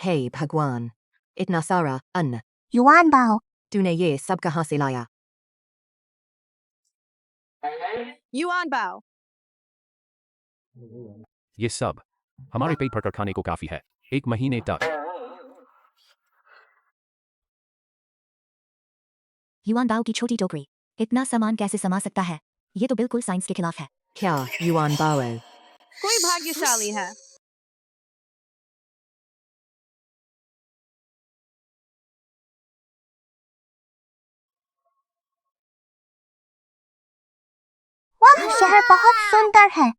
हे भगवान, इतना सारा अन्न युआन बाओ, तूने ये सब कहाँ से लाया? युआन बाओ, ये सब हमारे पेट भरकर खाने को काफी है, 1 महीने तक। युआन बाओ की छोटी टोकरी, इतना सामान कैसे समा सकता है? ये तो बिल्कुल साइंस के खिलाफ है। क्या युआन बाओ? कोई भाग्यशाली है। वह शहर बहुत सुंदर है।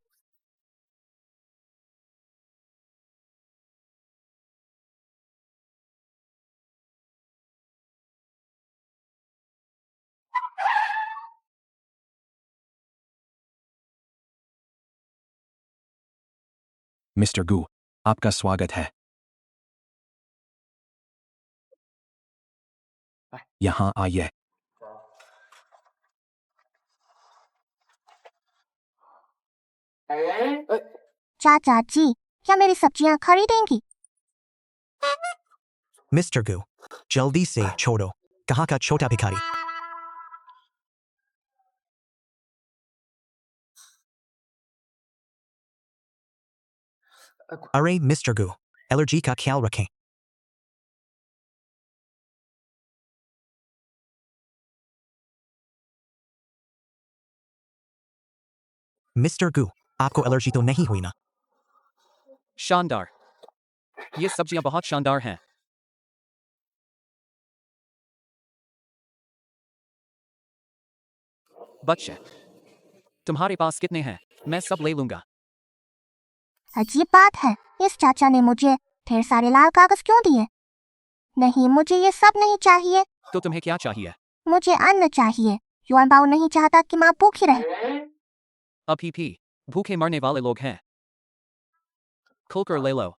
मिस्टर गू, आपका स्वागत है। यहाँ आइए। चाचा जी, क्या मेरी सब्जियां खरीदेंगी? मिस्टर गू, जल्दी से छोड़ो, कहाँ का छोटा भिखारी। अरे मिस्टर गू, एलर्जी का ख्याल रखें। मिस्टर गू, आपको एलर्जी तो नहीं हुई ना? शानदार, ये सब्जियां बहुत शानदार हैं। बच्चे, तुम्हारे पास कितने हैं? मैं सब ले लूंगा। अजीब बात है, इस चाचा ने मुझे ढेर सारे लाल कागज क्यों दिए? नहीं, मुझे ये सब नहीं चाहिए। तो तुम्हें क्या चाहिए? मुझे अन्न चाहिए। युआन बाओ नहीं चाहता कि माँ भूखी रहे। अभी भी भूखे मरने वाले लोग हैं। खुलकर ले लो।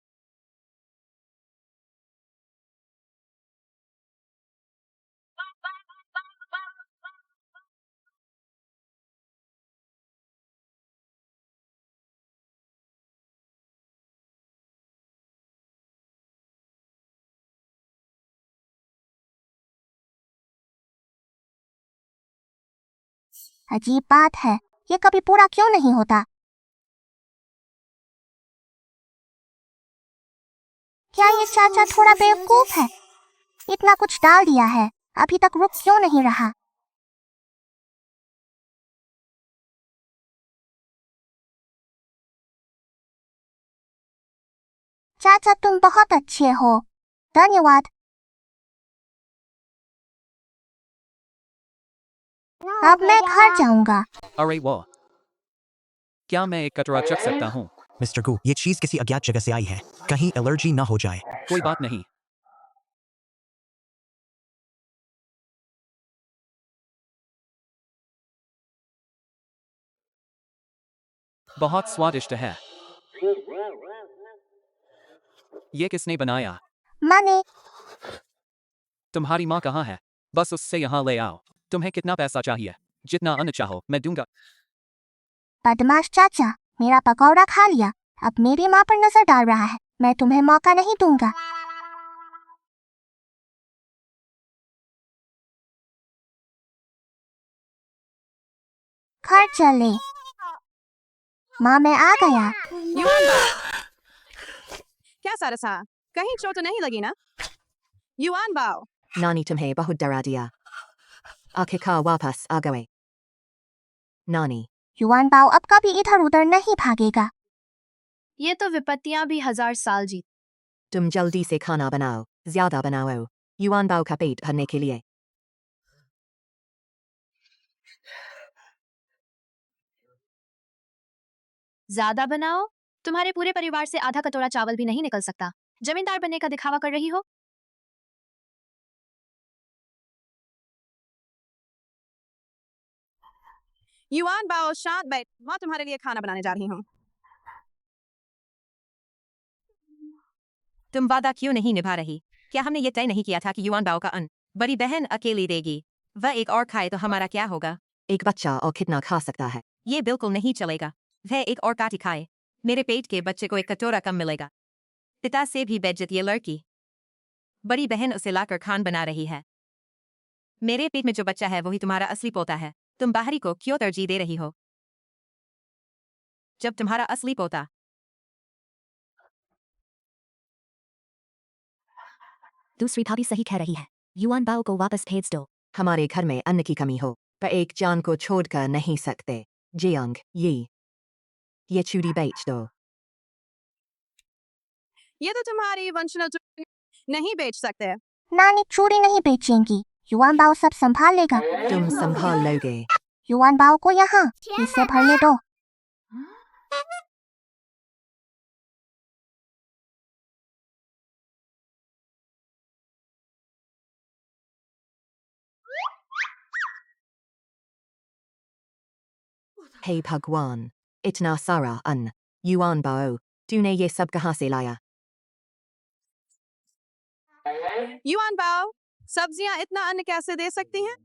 अजीब बात है, ये कभी पूरा क्यों नहीं होता? क्या ये चाचा थोड़ा बेवकूफ है? इतना कुछ डाल दिया है, अभी तक रुक क्यों नहीं रहा? चाचा तुम बहुत अच्छे हो, धन्यवाद। अब मैं घर जाऊंगा। अरे वो, क्या मैं एक कटोरा चख सकता हूँ? मिस्टर गू, ये चीज किसी अज्ञात जगह से आई है, कहीं एलर्जी ना हो जाए। कोई बात नहीं। बहुत स्वादिष्ट है। ये किसने बनाया? मैंने। तुम्हारी माँ कहाँ है? बस उससे यहाँ ले आओ। तुम्हें कितना पैसा चाहिए? जितना अन्न चाहो मैं दूंगा। बदमाश चाचा, मेरा पकौड़ा खा लिया, अब मेरी माँ पर नजर डाल रहा है। मैं तुम्हें मौका नहीं दूंगा। घर चले। माँ मैं आ गया। युआन बाओ, क्या सरसा, कहीं चोट तो नहीं लगी ना? युआन बाओ, नानी तुम्हें बहुत डरा दिया। आखिरकार वापस आ गए। नानी, युआन बाओ अब कभी इधर उधर नहीं भागेगा। ये तो विपत्तियां भी 1000 साल जीत। तुम जल्दी से खाना बनाओ, ज्यादा बनाओ, युआन बाओ का पेट भरने के लिए। ज्यादा बनाओ? तुम्हारे पूरे परिवार से आधा कटोरा चावल भी नहीं निकल सकता। जमींदार बनने का दिखावा कर रही हो? युआन बाओ शांत बैठ, मैं तुम्हारे लिए खाना बनाने जा रही हूँ। तुम वादा क्यों नहीं निभा रही? क्या हमने ये तय नहीं किया था कि युआन बाओ का अन्न बड़ी बहन अकेली देगी? वह एक और खाए तो हमारा क्या होगा? एक बच्चा और कितना खा सकता है? ये बिल्कुल नहीं चलेगा। वह एक और काटी खाए, मेरे पेट के बच्चे को एक कटोरा कम मिलेगा। पिता से भी बेइज्जत ये लड़की। बड़ी बहन उसे लाकर खान बना रही है। मेरे पेट में जो बच्चा है वही तुम्हारा असली पोता है। तुम बाहरी को क्यों तरजीह दे रही हो जब तुम्हारा असली पोता। दूसरी भाभी सही कह रही है। युआन बाओ को वापस भेज दो। हमारे घर में अन्न की कमी हो, पर एक जान को छोड़कर नहीं सकते। जियांग, ये चूड़ी बेच दो। ये तो तुम्हारी वंशना नहीं बेच सकते। नानी चूड़ी नहीं बेचेंगी। युआन बाओ सब संभाल लेगा। तुम संभाल लोगे। युआन बाओ को यहाँ इसे भरने दो। हे भगवान, इतना सारा अन्न। युआन बाओ, तूने ये सब कहाँ से लाया? युआन बाओ, सब्जियां इतना अन्न कैसे दे सकती हैं?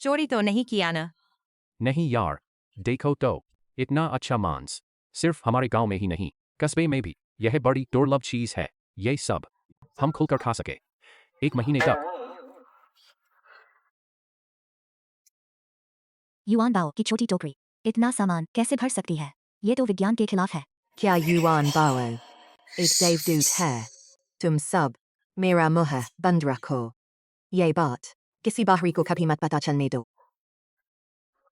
चोरी तो नहीं किया ना? नहीं यार, देखो तो, इतना अच्छा मांस सिर्फ हमारे गांव में ही नहीं, कस्बे में भी। यह बड़ी दुर्लभ चीज है। ये सब हम खुलकर खा सके 1 महीने तक। युआन बाओ की छोटी टोकरी इतना सामान कैसे भर सकती है? ये तो विज्ञान के खिलाफ है। क्या युआन बाओ एक देवदूत है? तुम सब मेरा मुंह बंद रखो। ये बात किसी बाहरी को कभी मत पता चलने दो।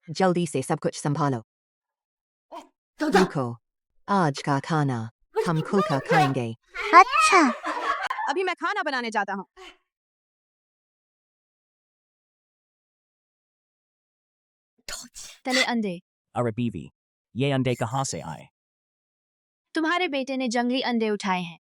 जल्दी से सब कुछ संभालो। रुको, आज का खाना हम खुलकर खाएंगे। अच्छा, अभी मैं खाना बनाने जाता हूँ। तले अंडे। अरे बीवी, ये अंडे कहाँ से आए? तुम्हारे बेटे ने जंगली अंडे उठाए हैं।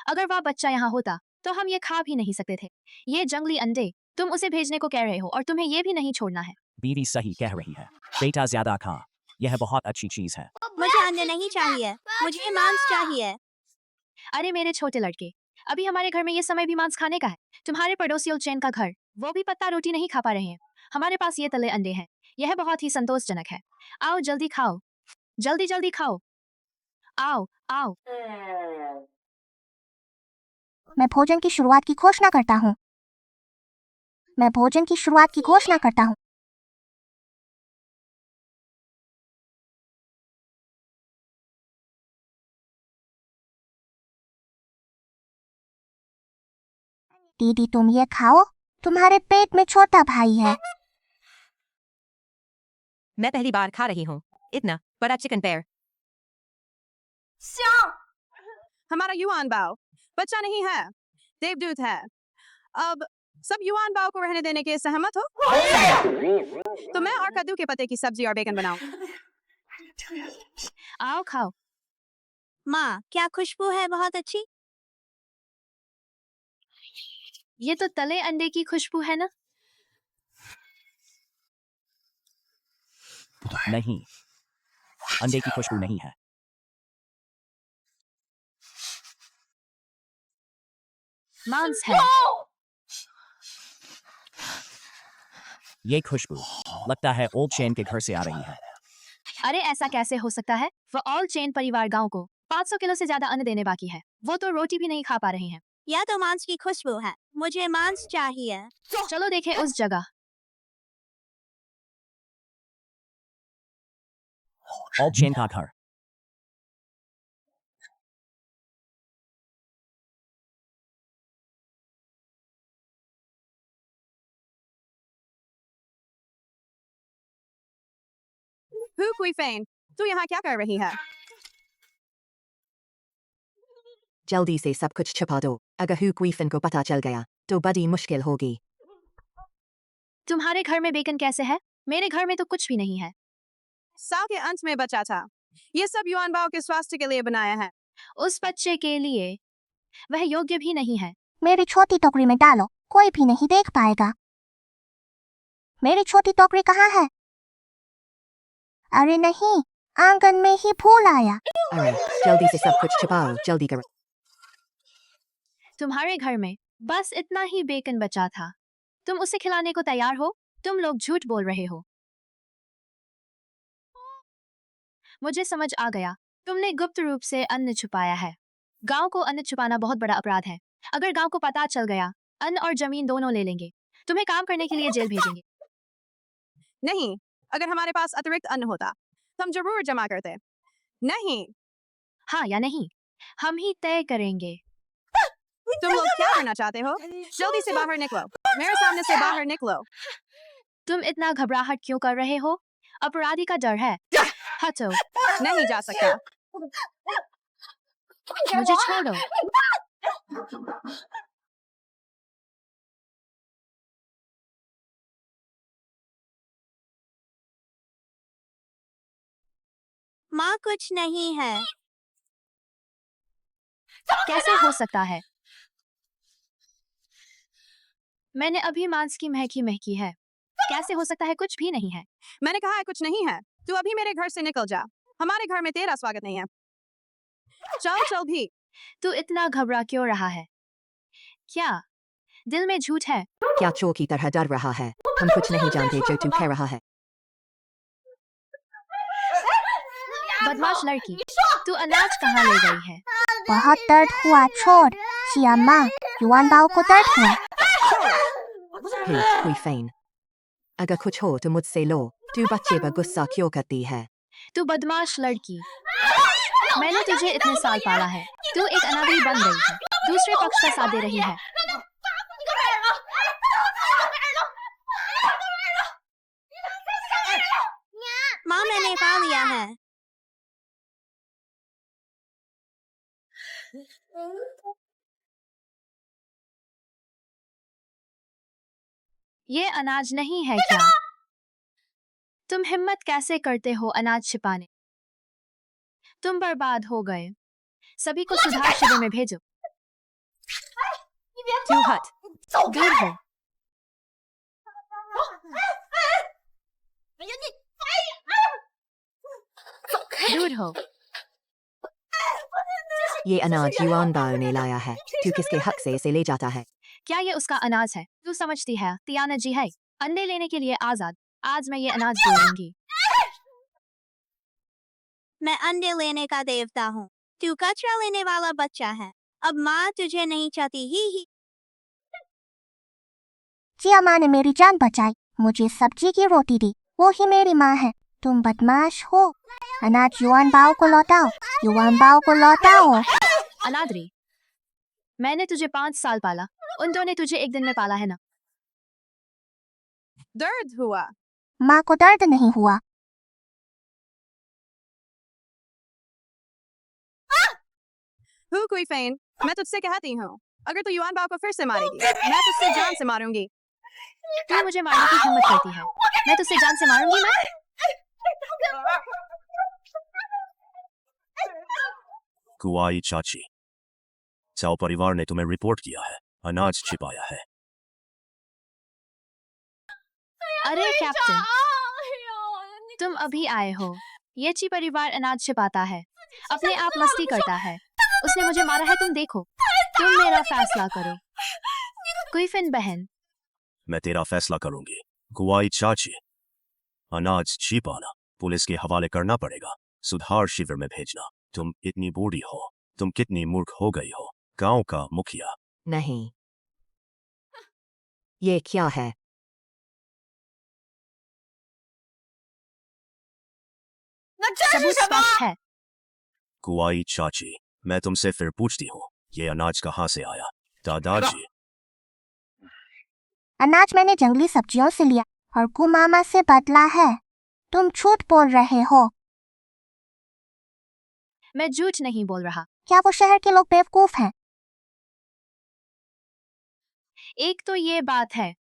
अगर वह बच्चा यहाँ होता तो हम ये खा भी नहीं सकते थे। ये जंगली अंडे तुम उसे भेजने को कह रहे हो और तुम्हें ये भी नहीं छोड़ना है। बीवी सही कह रही है। बेटा ज्यादा खा, यह बहुत अच्छी चीज है। मुझे अंडे नहीं चाहिए, मुझे मांस चाहिए। अरे मेरे छोटे लड़के, अभी हमारे घर में ये समय भी मांस खाने का है। तुम्हारे पड़ोसी उलचैन का घर, वो भी पत्ता रोटी नहीं खा पा रहे हैं। हमारे पास ये तले अंडे हैं। यह बहुत ही संतोषजनक है। आओ जल्दी खाओ, जल्दी जल्दी खाओ। आओ आओ। मैं भोजन की शुरुआत की घोषणा करता हूँ। मैं भोजन की शुरुआत की घोषणा करता हूँ। दीदी तुम ये खाओ, तुम्हारे पेट में छोटा भाई है। मैं पहली बार खा रही हूँ इतना बड़ा चिकन पैर। हमारा युआन बाओ बच्चा नहीं है, देवदूत है। अब सब युआन बाओ को रहने देने के सहमत हो? तो मैं और कद्दू के पत्ते की सब्जी और बेकन बनाऊं। आओ खाओ। माँ, क्या खुशबू है, बहुत अच्छी। ये तो तले अंडे की खुशबू है ना? नहीं, अंडे की खुशबू नहीं है। मांस है। ये खुशबू लगता है ओल्ड चैन के घर से आ रही है। अरे ऐसा कैसे हो सकता है? वो ऑल चेन परिवार गांव को 500 किलो से ज्यादा अन्न देने बाकी है। वो तो रोटी भी नहीं खा पा रहे हैं। यह तो मांस की खुशबू है, मुझे मांस चाहिए। चलो देखें उस जगह। ओल्ड चैन का घर। हु कुई फेन, तू यहाँ क्या कर रही है? जल्दी से सब कुछ छुपा दो। अगर हु क्वीफन को पता चल गया तो बड़ी मुश्किल होगी। तुम्हारे घर में बेकन कैसे है? मेरे घर में तो कुछ भी नहीं है। साल के अंत में बचा था। ये सब युआन बाओ के स्वास्थ्य के लिए बनाया है। उस बच्चे के लिए वह योग्य भी नहीं है। मेरी छोटी टोकरी में डालो, कोई भी नहीं देख पाएगा। मेरी छोटी टोकरी कहाँ है? अरे नहीं, आंगन में ही फूल आया। अरे जल्दी से सब कुछ छुपाओ, जल्दी करो। तुम्हारे घर में बस इतना ही बेकन बचा था। तुम उसे खिलाने को तैयार हो? तुम लोग झूठ बोल रहे हो। मुझे समझ आ गया। तुमने गुप्त रूप से अन्न छुपाया है। गांव को अन्न छुपाना बहुत बड़ा अपराध है। अगर गांव को पता चल गया, अन्न और जमीन दोनों ले लेंगे। तुम्हें काम करने के लिए जेल भेजेंगे। नहीं, अगर हमारे पास अतिरिक्त अन्न होता तो हम जरूर जमा करते। नहीं, हाँ या नहीं, हम ही तय करेंगे। तुम लोग क्या करना चाहते हो? जल्दी से बाहर निकलो, मेरे सामने से बाहर निकलो। तुम इतना घबराहट क्यों कर रहे हो? अपराधी का डर है। हटो, नहीं जा सकता। मुझे छोड़ो। माँ कुछ नहीं है। कैसे हो सकता है? मैंने अभी मांस की महकी महकी है। कैसे हो सकता है? कुछ भी नहीं है। मैंने कहा है कुछ नहीं है। तू अभी मेरे घर से निकल जा। हमारे घर में तेरा स्वागत नहीं है। चल चल भी। तू इतना घबरा क्यों रहा है? क्या दिल में झूठ है? क्या चोर की तरह डर रहा है? हम कुछ नहीं जानते जो तू कह रहा है। बदमाश लड़की, तू अनाज कहाँ ले गई है? बहुत दर्द हुआ, छोड़। शिया माँ, युवान बाओ को दर्द हुआ। हुई फेन। अगर कुछ हो तो मुझसे लो। तू बच्चे पर गुस्सा क्यों करती है? तू बदमाश लड़की, मैंने तुझे इतने साल पाला है। तू एक अनाड़ी बन गई है। दूसरे पक्ष का साथ दे रही है। माँ, मैंने पा लिया है। ये अनाज नहीं है क्या? तुम हिम्मत कैसे करते हो अनाज छिपाने? तुम बर्बाद हो गए। सभी को सुधार शिविर में भेजो। तू हट। दूर हो। दूर हो। ये अनाज युवान बाओ ने लाया है। तू किसके हक से इसे ले जाता है? क्या ये उसका अनाज है? तू समझती है तियाना जी है अंडे लेने के लिए आजाद। आज मैं ये अनाज दूंगी। मैं अंडे लेने का देवता हूँ। तू कचरा लेने वाला बच्चा है। अब माँ तुझे नहीं चाहती ही। जिया माँ ने मेरी जान बचाई, मुझे सब्जी की रोटी दी। वो ही मेरी माँ है। तुम बदमाश हो। अनाज युवान बाओ को लौटाओ। युवान बाओ को लौटाओ। अनादरी, मैंने तुझे 5 साल पाला। उन दोनों ने तुझे एक दिन में पाला है ना? दर्द हुआ। माँ को दर्द नहीं हुआ। हु कोई फेन, मैं तुझसे कहती हूँ, अगर तू युवान बाओ को फिर से मारेगी, मैं तुझसे जान से मारूंगी। तू मुझे मारने की हिम्मत करती है। मैं तुझसे जान से मारूंगी। मैं कुआई चाची, चाओ परिवार ने तुम्हें रिपोर्ट किया है। अनाज छिपाया है। अरे कैप्टन, तुम अभी आए हो। ये ची परिवार अनाज छिपाता है, अपने आप मस्ती करता है। उसने मुझे मारा है। तुम देखो। तुम मेरा फैसला करो। कुइफिन बहन, मैं तेरा फैसला करूंगी। कुआई चाची, अनाज छिपाना पुलिस के हवाले करना पड़ेगा। सुधार शिविर में भेजना। तुम इतनी बूढ़ी हो। तुम कितनी मूर्ख हो गई हो। गांव का मुखिया। नहीं। ये क्या है? सबूत स्पष्ट है। कुआई चाची, मैं तुमसे फिर पूछती हूँ, ये अनाज कहाँ से आया? दादाजी, अनाज मैंने जंगली सब्जियों से लिया और कुमामा से बदला है। तुम झूठ बोल रहे हो। मैं झूठ नहीं बोल रहा। क्या वो शहर के लोग बेवकूफ हैं? एक तो ये बात है,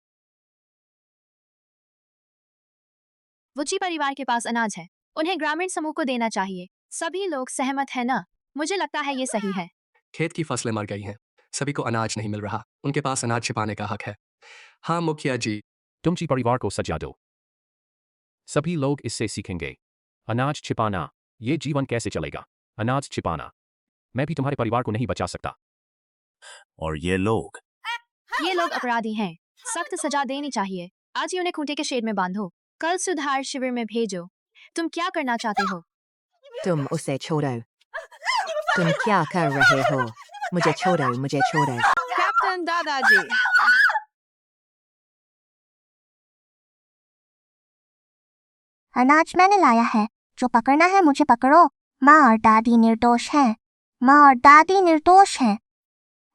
वुची परिवार के पास अनाज है। उन्हें ग्रामीण समूह को देना चाहिए। सभी लोग सहमत है ना? मुझे लगता है ये सही है। खेत की फसलें मर गई हैं। सभी को अनाज नहीं मिल रहा। उनके पास अनाज छिपाने का हक है। हाँ मुखिया जी। तुम जी परिवार को सजा दो। सभी लोग इससे सीखेंगे। अनाज छिपाना, ये जीवन कैसे चलेगा? अनाज छिपाना, मैं भी तुम्हारे परिवार को नहीं बचा सकता। और ये लोग अपराधी हैं। सख्त सजा देनी चाहिए। आज ही उन्हें खूंटे के शेड में बांधो। कल सुधार शिविर में भेजो। तुम क्या करना चाहते हो? तुम उसे छोड़ो। तुम क्या कर रहे हो? मुझे छोड़ो, मुझे छोड़ो। कैप्टन दादाजी, अनाज मैंने लाया है, जो पकड़ना है मुझे पकड़ो। माँ और दादी निर्दोष हैं। माँ और दादी निर्दोष हैं।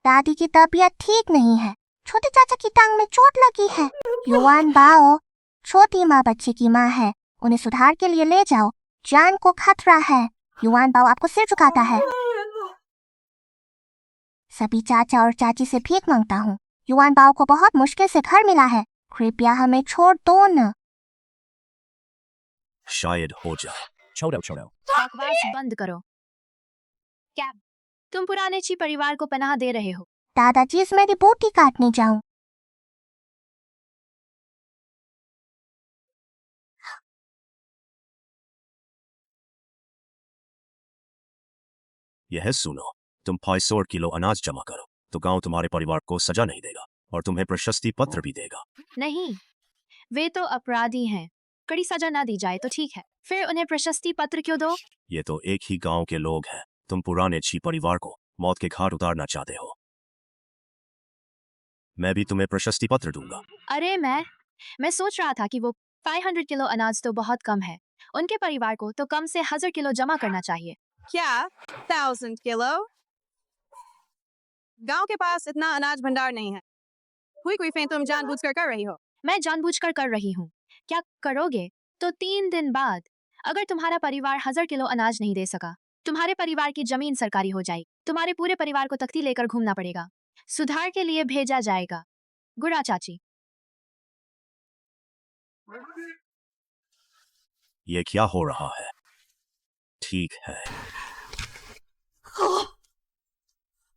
दादी की तबीयत ठीक नहीं है। छोटे चाचा की टांग में चोट लगी है। युवान बाओ, छोटी माँ बच्चे की माँ है, उन्हें सुधार के लिए ले जाओ। जान को खतरा है। युवान बाओ आपको सिर झुकाता है। सभी चाचा और चाची से भीख मांगता हूँ। युवान बाओ को बहुत मुश्किल से घर मिला है, कृपया हमें छोड़ दो न। शायद हो जाए। छोड़ो छोड़ो। बकवास बंद करो। कैप, तुम पुराने ची परिवार को पनाह दे रहे हो। दादाजी इस मेरी बूटी काटने जाऊं। यह सुनो, तुम 500 किलो अनाज जमा करो तो गांव तुम्हारे परिवार को सजा नहीं देगा और तुम्हें प्रशस्ति पत्र भी देगा। नहीं, वे तो अपराधी हैं। कड़ी सजा ना दी जाए तो ठीक है, फिर उन्हें प्रशस्ति पत्र क्यों दो? ये तो एक ही गांव के लोग हैं। तुम पुराने छी परिवार को मौत के घाट उतारना चाहते हो। मैं भी तुम्हें प्रशस्ति पत्र दूंगा। अरे मैं सोच रहा था कि वो 500 किलो अनाज तो बहुत कम है। उनके परिवार को तो कम से 1000 किलो जमा करना चाहिए। क्या 1000 किलो? गांव के पास इतना अनाज भंडार नहीं है। हुई कोई फें तुम जानबूझकर कर रही हो। मैं जानबूझकर कर रही हूँ। क्या करोगे? तो 3 दिन बाद, अगर तुम्हारा परिवार 1000 किलो अनाज नहीं दे सका, तुम्हारे परिवार की जमीन सरकारी हो जाएगी। तुम्हारे पूरे परिवार को तख्ती लेकर घूमना पड़ेगा। सुधार के लिए भेजा जाएगा। गुड़ा चाची। ये क्या हो रहा है? ठीक है।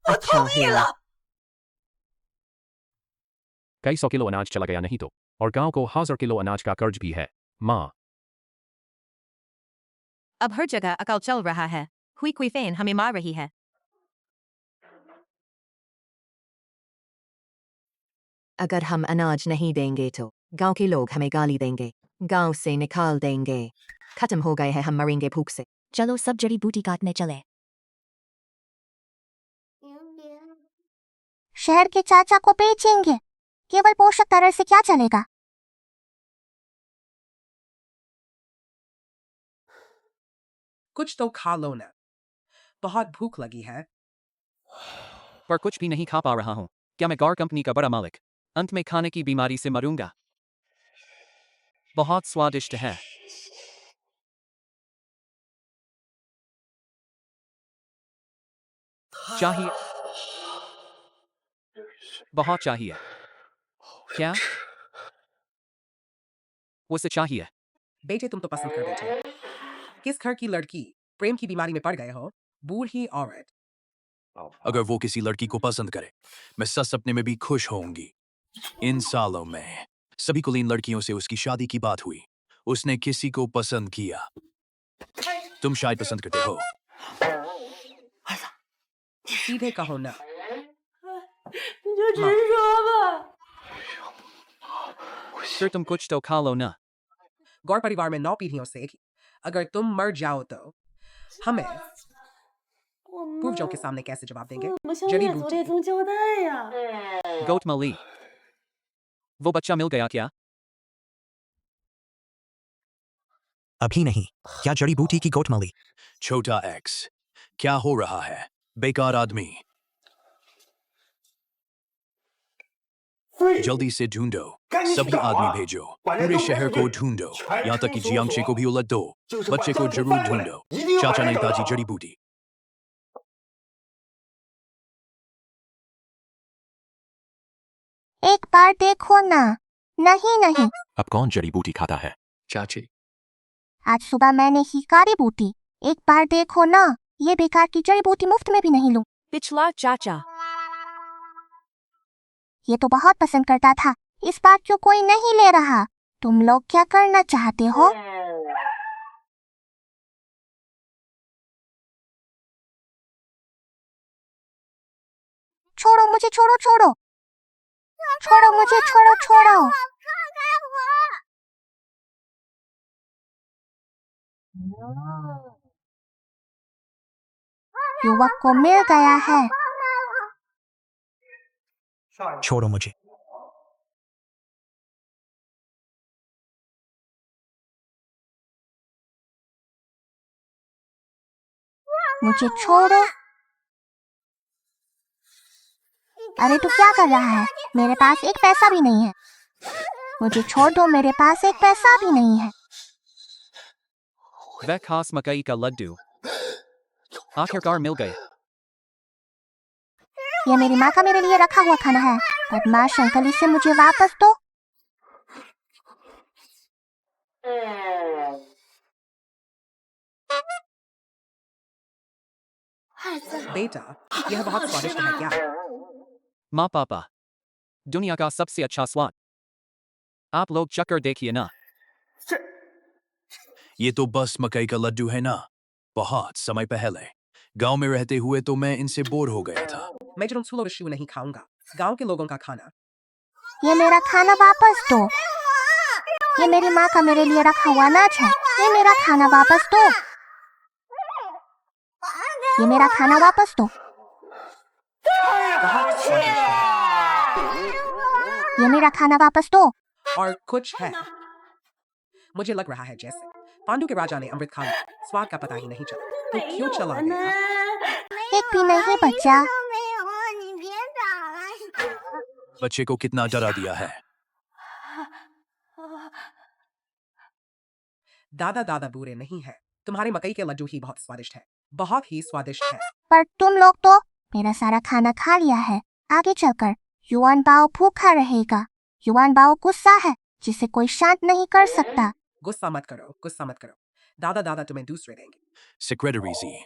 अच्छा हुआ। कई 100 किलो अनाज चला गया नहीं तो, और गांव को 1000 किलो अनाज का कर्ज भी है। माँ, अब हर जगह अकाल चल रहा है। हुई कोई फेन हमें मार रही है। अगर हम अनाज नहीं देंगे तो गांव के लोग हमें गाली देंगे, गांव से निकाल देंगे। खत्म हो गए हैं, हम मरेंगे भूख से। चलो सब जड़ी बूटी काटने चले। शहर के चाचा को बेचेंगे। केवल पोषक तरह से क्या चलेगा? कुछ तो खा लो ना, बहुत भूख लगी है। पर कुछ भी नहीं खा पा रहा हूँ। क्या मैं गौर कंपनी का बड़ा मालिक अंत में खाने की बीमारी से मरूंगा? बहुत स्वादिष्ट है। चाहिए, बहुत चाहिए। क्या उसे चाहिए? बेटे तुम तो पसंद कर देते। किस घर की लड़की प्रेम की बीमारी में पड़ गए हो? बूढ़ी औरत। अगर वो किसी लड़की को पसंद करे, मैं सच सपने में भी खुश होंगी। इन सालों में सभी कुलीन लड़कियों से उसकी शादी की बात हुई। उसने किसी को पसंद किया। तुम शायद पसंद करते हो। सीधे कहो ना। फिर तुम कुछ तो खा लो ना। गौर परिवार में 9 पीढ़ियों से अगर तुम मर जाओ तो हमें पूर्वजों के सामने कैसे जवाब देंगे? जड़ी बूटी। गोटमली, वो बच्चा मिल गया क्या? अभी नहीं। क्या जड़ी बूटी की गोटमली? छोटा एक्स, क्या हो रहा है? बेकार आदमी, जल्दी से ढूंढो। सभी आदमी भेजो। पूरे शहर को ढूंढो, यहाँ तक कि जियांगशे को भी उलट दो। बच्चे को जरूर ढूंढो। चाचा नहीं, ताजी जड़ी बूटी। एक बार देखो ना। नहीं नहीं, अब कौन जड़ी बूटी खाता है? चाची, आज सुबह मैंने ही कारी बूटी। एक बार देखो ना, ये बेकार की जड़ी बूटी मुफ्त में भी नहीं लूं। पिछला चाचा। ये तो बहुत पसंद करता था, इस बार क्यों कोई नहीं ले रहा? तुम लोग क्या करना चाहते हो? छोड़ो मुझे, छोड़ो छोड़ो छोड़ो मुझे, छोड़ो छोड़ो। युवक को मिल गया है। छोड़ो मुझे। मुझे छोड़ो। अरे तू क्या कर रहा है? मेरे पास एक पैसा भी नहीं है। मुझे छोड़ दो, मेरे पास एक पैसा भी नहीं है। वह खास मकई का लड्डू आखिरकार मिल गए। ये मेरी माँ का मेरे लिए रखा हुआ खाना है। बदमाश अंकल, इसे मुझे वापस दो। बेटा, यह बहुत स्वादिष्ट है क्या? माँ पापा, दुनिया का सबसे अच्छा स्वाद। आप लोग चक्कर देखिए ना। ये तो बस मकई का लड्डू है ना। बहुत समय पहले गांव में रहते हुए तो मैं इनसे बोर हो गया था। मैं जुनसुलो नहीं खाऊंगा। गांव के लोगों का खाना। ये मेरा खाना वापस दो। ये मेरी माँ का मेरे लिए रखा हुआ अनाज है। ये मेरा खाना वापस दो। ये मेरा खाना वापस दो। बहुत स्वादिष्ट है। ये मेरा खाना वापस दो। और कुछ है। मुझे लग रहा है जैसे पांडु के राजा ने अमृत खा लिया। स्वाद का पता ही नहीं चला। तो क्यों चला गया? एक भी नहीं बचा। बच्चे को कितना डरा दिया है। दादा दादा बुरे नहीं है। तुम्हारे मकई के लड्डू ही बहुत स्वादिष्ट है। बहुत ही स्वादिष्ट है। पर तुम लोग तो मेरा सारा खाना खा लिया है। आगे चलकर युआन बाओ भूखा रहेगा। युआन बाओ गुस्सा है जिसे कोई शांत नहीं कर सकता। गुस्सा मत करो, गुस्सा मत करो। दादा दादा तुम्हें दूसरे देंगे। सेक्रेटरी जी,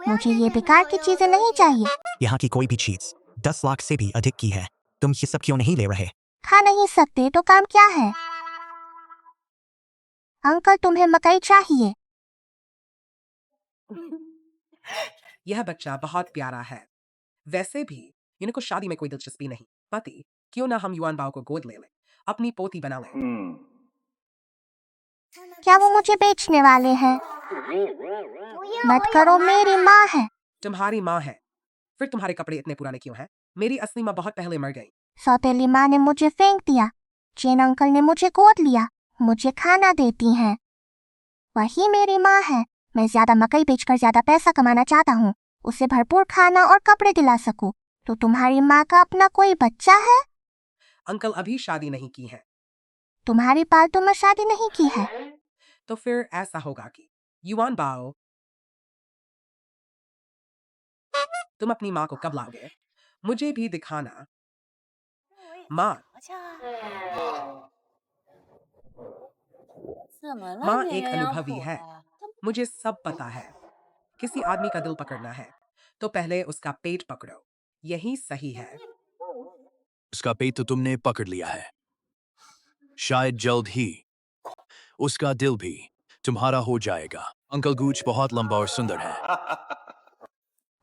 मुझे ये बेकार की चीजें नहीं चाहिए। यहाँ की कोई भी चीज 10 लाख से भी अधिक की है। तुम ये सब क्यों नहीं ले रहे? खा नहीं सकते तो काम क्या है? अंकल, तुम्हें मकई चाहिए। यह बच्चा बहुत प्यारा है। वैसे भी इनको शादी में कोई दिलचस्पी नहीं। पति, क्यों ना हम युआन बाओ को गोद ले लें, अपनी पोती बना लें। क्या वो मुझे बेचने वाले हैं? मत करो, मेरी माँ है। तुम्हारी माँ है? फिर तुम्हारे कपड़े इतने पुराने क्यों हैं? मेरी असली माँ बहुत पहले मर गई। सौतेली माँ ने मुझे फेंक दिया। चेन अंकल ने मुझे गोद लिया। मुझे खाना देती हैं। वही मेरी माँ है। मैं ज्यादा मकई बेचकर ज्यादा पैसा कमाना चाहता हूँ। उसे भरपूर खाना और कपड़े दिला सकूं। तो तुम्हारी माँ का अपना कोई बच्चा है? अंकल अभी शादी नहीं की है। तुम्हारी पालतू में शादी नहीं की है। तो फिर ऐसा होगा कि युआन बाओ, तुम अपनी माँ को कब लाओगे? मुझे भी दिखाना। माँ, माँ एक अनुभवी है। मुझे सब पता है। किसी आदमी का दिल पकड़ना है तो पहले उसका पेट पकड़ो। यही सही है। उसका पेट तो तुमने पकड़ लिया है। शायद जल्द ही उसका दिल भी तुम्हारा हो जाएगा। अंकल गूच बहुत लंबा और सुंदर है।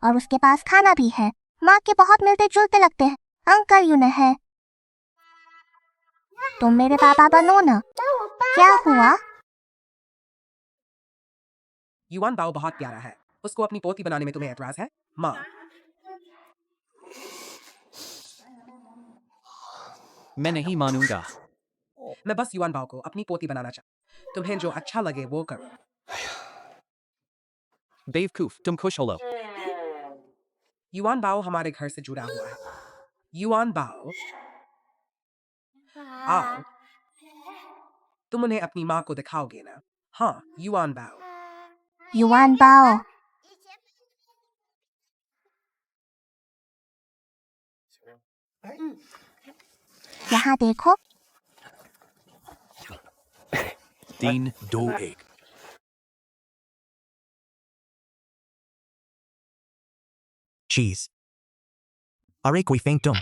और उसके पास खाना भी है। माँ के बहुत मिलते जुलते लगते हैं। अंकल यूं है। तुम मेरे पापा बनो ना। क्या हुआ? युआन बाओ बहुत प्यारा है। उसको अपनी पोती बनाने में तुम्हें एतराज है? माँ, मैं नहीं मानूंगा। मैं बस युआन बाओ को अपनी पोती बनाना चाहता। तुम्हें जो अच्छा लगे वो करो। बेवकूफ, तुम खुश हो लो। युआन बाओ हमारे घर से जुड़ा हुआ है। युआन बाओ, आओ। तुम उन्हें अपनी माँ को दिखाओगे ना? हाँ, युआन बाओ। युआन बाओ। यहाँ देखो। 3, 2, 1। चीज। अरे कोई फेंक तुम।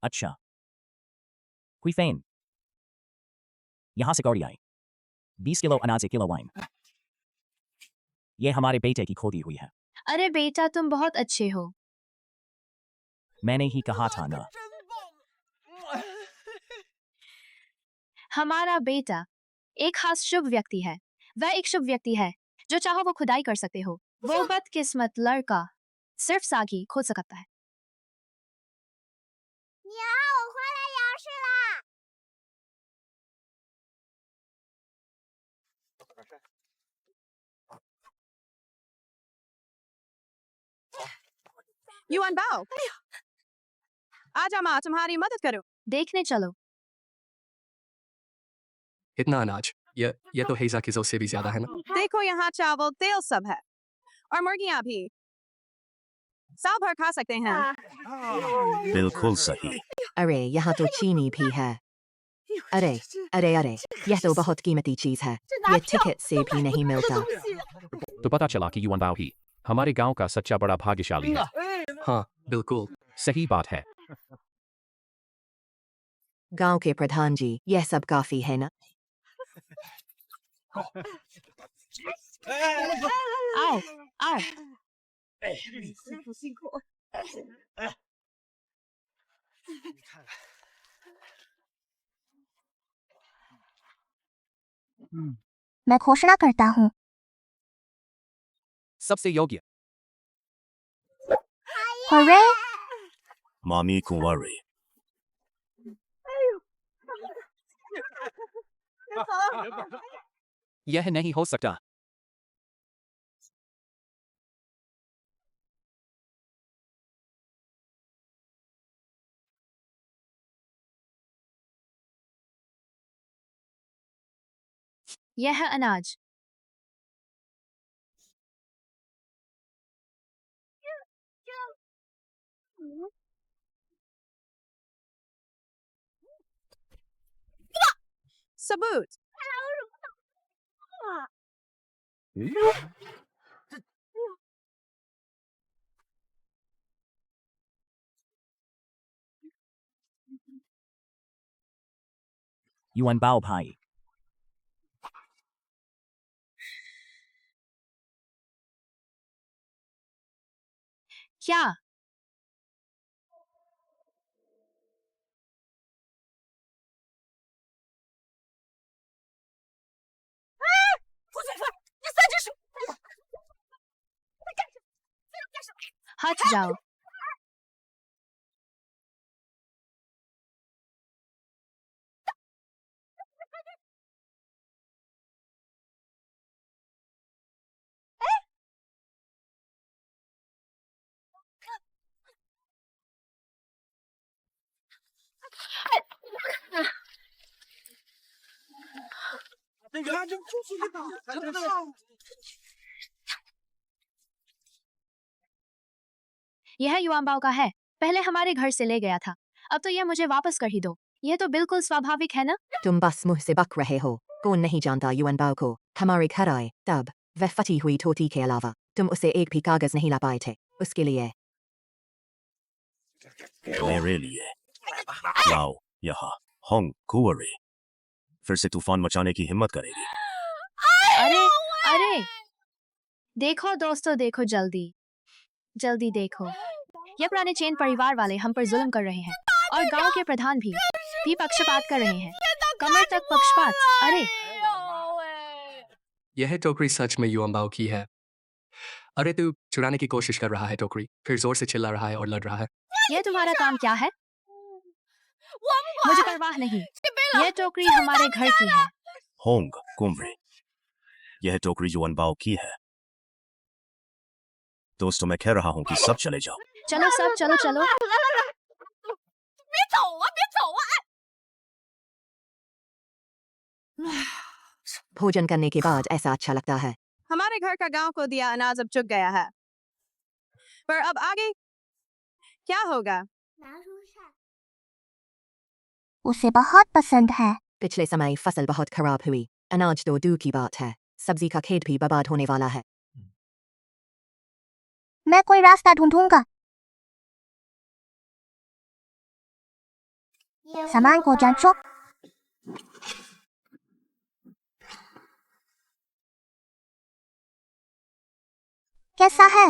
अच्छा, कोई फेन। यहाँ से गाड़ी आई। 20 किलो अनाज, 1 किलो वाइन। ये हमारे बेटे की खोदी हुई है। अरे बेटा, तुम बहुत अच्छे हो। मैंने ही कहा था ना। हमारा बेटा एक खास शुभ व्यक्ति है। वह एक शुभ व्यक्ति है जो चाहो वो खुदाई कर सकते हो। वो बदकिस्मत लड़का सिर्फ सागी खोद सकता है। 娘，我回来摇饰啦。 युआन बाओ, आजा माँ तुम्हारी मदद करूं। देखने चलो। इतना अनाज ये तो हेजा की जोत से भी ज्यादा है ना। देखो यहाँ चावल तेल सब है और मुर्गियाँ भी। साल भर खा सकते हैं। बिल्कुल सही। अरे यहाँ तो चीनी भी है। अरे अरे अरे यह तो बहुत कीमती चीज है। ये टिकट से भी नहीं मिलता। तो पता चला कि युआन बाओ ही हमारे गांव का सच्चा बड़ा भाग्यशाली है। हाँ बिल्कुल। सही बात है। गांव के प्रधान जी, यह सब काफी है ना? आओ आओ। मैं घोषणा करता हूँ। सबसे योग्य। हरे मामी कुंवारी। यह नहीं हो सकता। यह अनाज सबूत। युआन बाओ भाई। क्या? हट जाओ। यह युआन का है। पहले हमारे घर से ले गया था। अब तो यह मुझे वापस कर ही दो। यह तो बिल्कुल स्वाभाविक है ना? तुम बस मुंह से बक रहे हो। कौन नहीं जानता युआन बाओ को? हमारे घर आए तब वह फटी हुई टोटी के अलावा तुम उसे एक भी कागज नहीं ला पाए थे। उसके लिए मेरे लिए लाओ यहाँ होंग कुंवारी। फिर से तूफान मचाने की हिम्मत करेगी। अरे अरे देखो दोस्तों, देखो जल्दी जल्दी देखो। यह पुराने चेन परिवार वाले हम पर जुल्म कर रहे हैं और गांव के प्रधान भी पक्षपात कर रहे हैं। कमर तक पक्षपात। अरे यह टोकरी सच में युआन बाओ की है। अरे तू चुराने की कोशिश कर रहा है टोकरी, फिर जोर से चिल्ला रहा है और लड़ रहा है। यह तुम्हारा काम क्या है? मुझे परवाह नहीं। यह टोकरी हमारे घर की है। होंग कुंवारी, यह टोकरी युआन बाओ की है। दोस्तों मैं कह रहा हूँ कि सब चले जाओ। चलो सब चलो चलो। भोजन करने के बाद ऐसा अच्छा लगता है। हमारे घर का गांव को दिया अनाज अब चुक गया है, पर अब आगे क्या होगा? उसे बहुत पसंद है। पिछले समय फसल बहुत खराब हुई। अनाज तो दूर की बात है, सब्जी का खेत भी बर्बाद होने वाला है। मैं कोई रास्ता ढूंढूंगा। सामान को जांचो। कैसा है?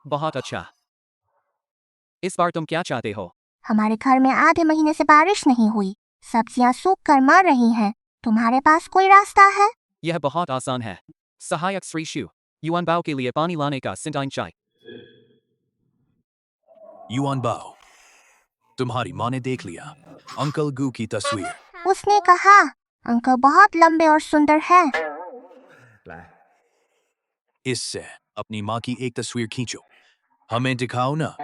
बहुत अच्छा। इस बार तुम क्या चाहते हो? हमारे घर में आधे महीने से बारिश नहीं हुई, सब्जियां सूख कर मर रही हैं। तुम्हारे पास कोई रास्ता है? यह बहुत आसान है। सहायक श्री शिव, युआन बाओ के लिए पानी लाने का सिंडाइन चाय। युआन बाओ, तुम्हारी माँ ने देख लिया अंकल गू की तस्वीर। उसने कहा अंकल बहुत लंबे और सुंदर हैं। इससे अपनी माँ की एक तस्वीर खींचो, हमें दिखाओ ना।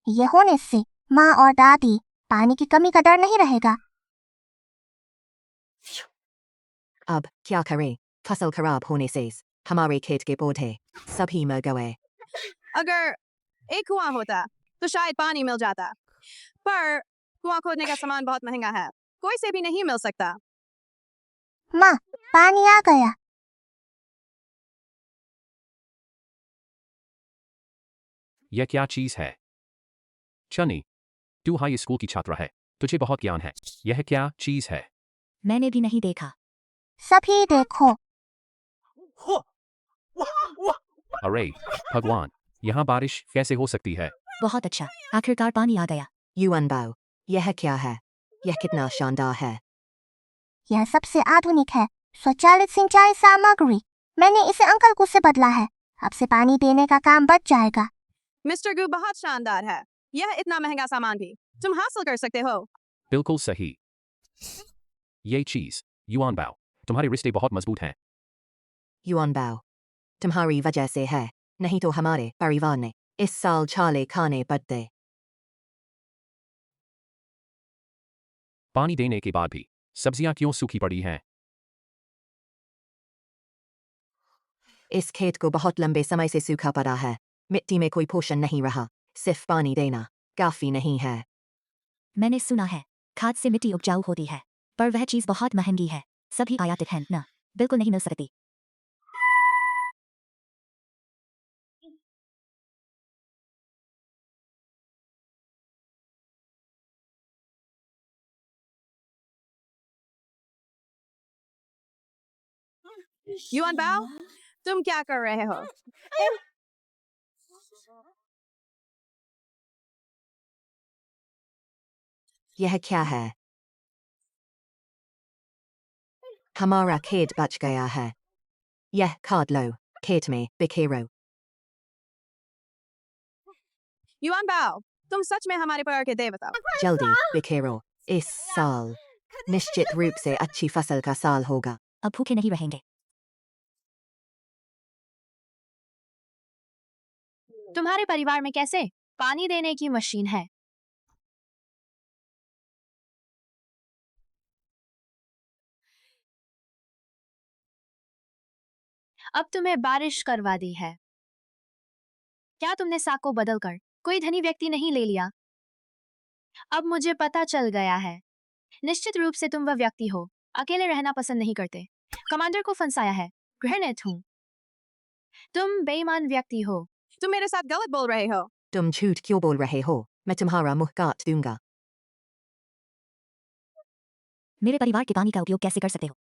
ये होने से माँ और दादी पानी की कमी का डर नहीं रहेगा। अब क्या करें? फसल खराब होने से हमारे खेत के पौधे सभी मर गए। अगर एक कुआं होता तो शायद पानी मिल जाता, पर कुआं खोदने का सामान बहुत महंगा है, कोई से भी नहीं मिल सकता। माँ, पानी आ गया। यह क्या चीज है? चनी, तू हाई स्कूल की छात्रा है, तुझे बहुत ज्ञान है। यह क्या चीज है? मैंने भी नहीं देखा। सभी देखो। अरे भगवान, यहाँ बारिश कैसे हो सकती है? बहुत अच्छा, आखिरकार पानी आ गया। युआन बाओ, यह क्या है? यह कितना शानदार है। यह सबसे आधुनिक है, स्वचालित सिंचाई सामग्री। मैंने इसे अंकल को से बदला है। अब से पानी देने का काम बच जाएगा। मिस्टर गू बहुत शानदार है। यह इतना महंगा सामान भी तुम हासिल कर सकते हो। बिल्कुल सही। ये चीज, युआन बाओ, तुम्हारे रिश्ते बहुत मजबूत हैं। युआन बाओ, तुम्हारी वजह से है, नहीं तो हमारे परिवार ने इस साल छाले खाने पड़ते। पानी देने के बाद भी सब्जियां क्यों सूखी पड़ी हैं? इस खेत को बहुत लंबे समय से सूखा पड़ा है। मिट्टी में कोई पोषण नहीं रहा, सिर्फ पानी देना काफी नहीं है। मैंने सुना है खाद से मिट्टी उपजाऊ होती है, पर वह चीज बहुत महंगी है। सभी आयातित हैं ना, बिल्कुल नहीं मिल सकती। युआन बाओ, तुम क्या कर रहे हो? यह क्या है? हमारा खेत बच गया है। यह खाद लो, खेत में बिखेरो। युआन बाओ, तुम सच में हमारे परिवार के देवता हो। जल्दी बिखेरो, इस साल निश्चित रूप से अच्छी फसल का साल होगा। अब भूखे नहीं रहेंगे। तुम्हारे परिवार में कैसे पानी देने की मशीन है? अब तुम्हें बारिश करवा दी है। क्या तुमने साक को बदलकर कोई धनी व्यक्ति नहीं ले लिया? अब मुझे पता चल गया है। निश्चित रूप से तुम वह व्यक्ति हो, अकेले रहना पसंद नहीं करते। कमांडर को फंसाया है, घृणित हूँ। तुम बेईमान व्यक्ति हो। तुम मेरे साथ गलत बोल रहे हो। तुम झूठ क्यों बोल रहे हो? मैं तुम्हारा मुंह काट दूंगा। मेरे परिवार के पानी का उपयोग कैसे कर सकते हो?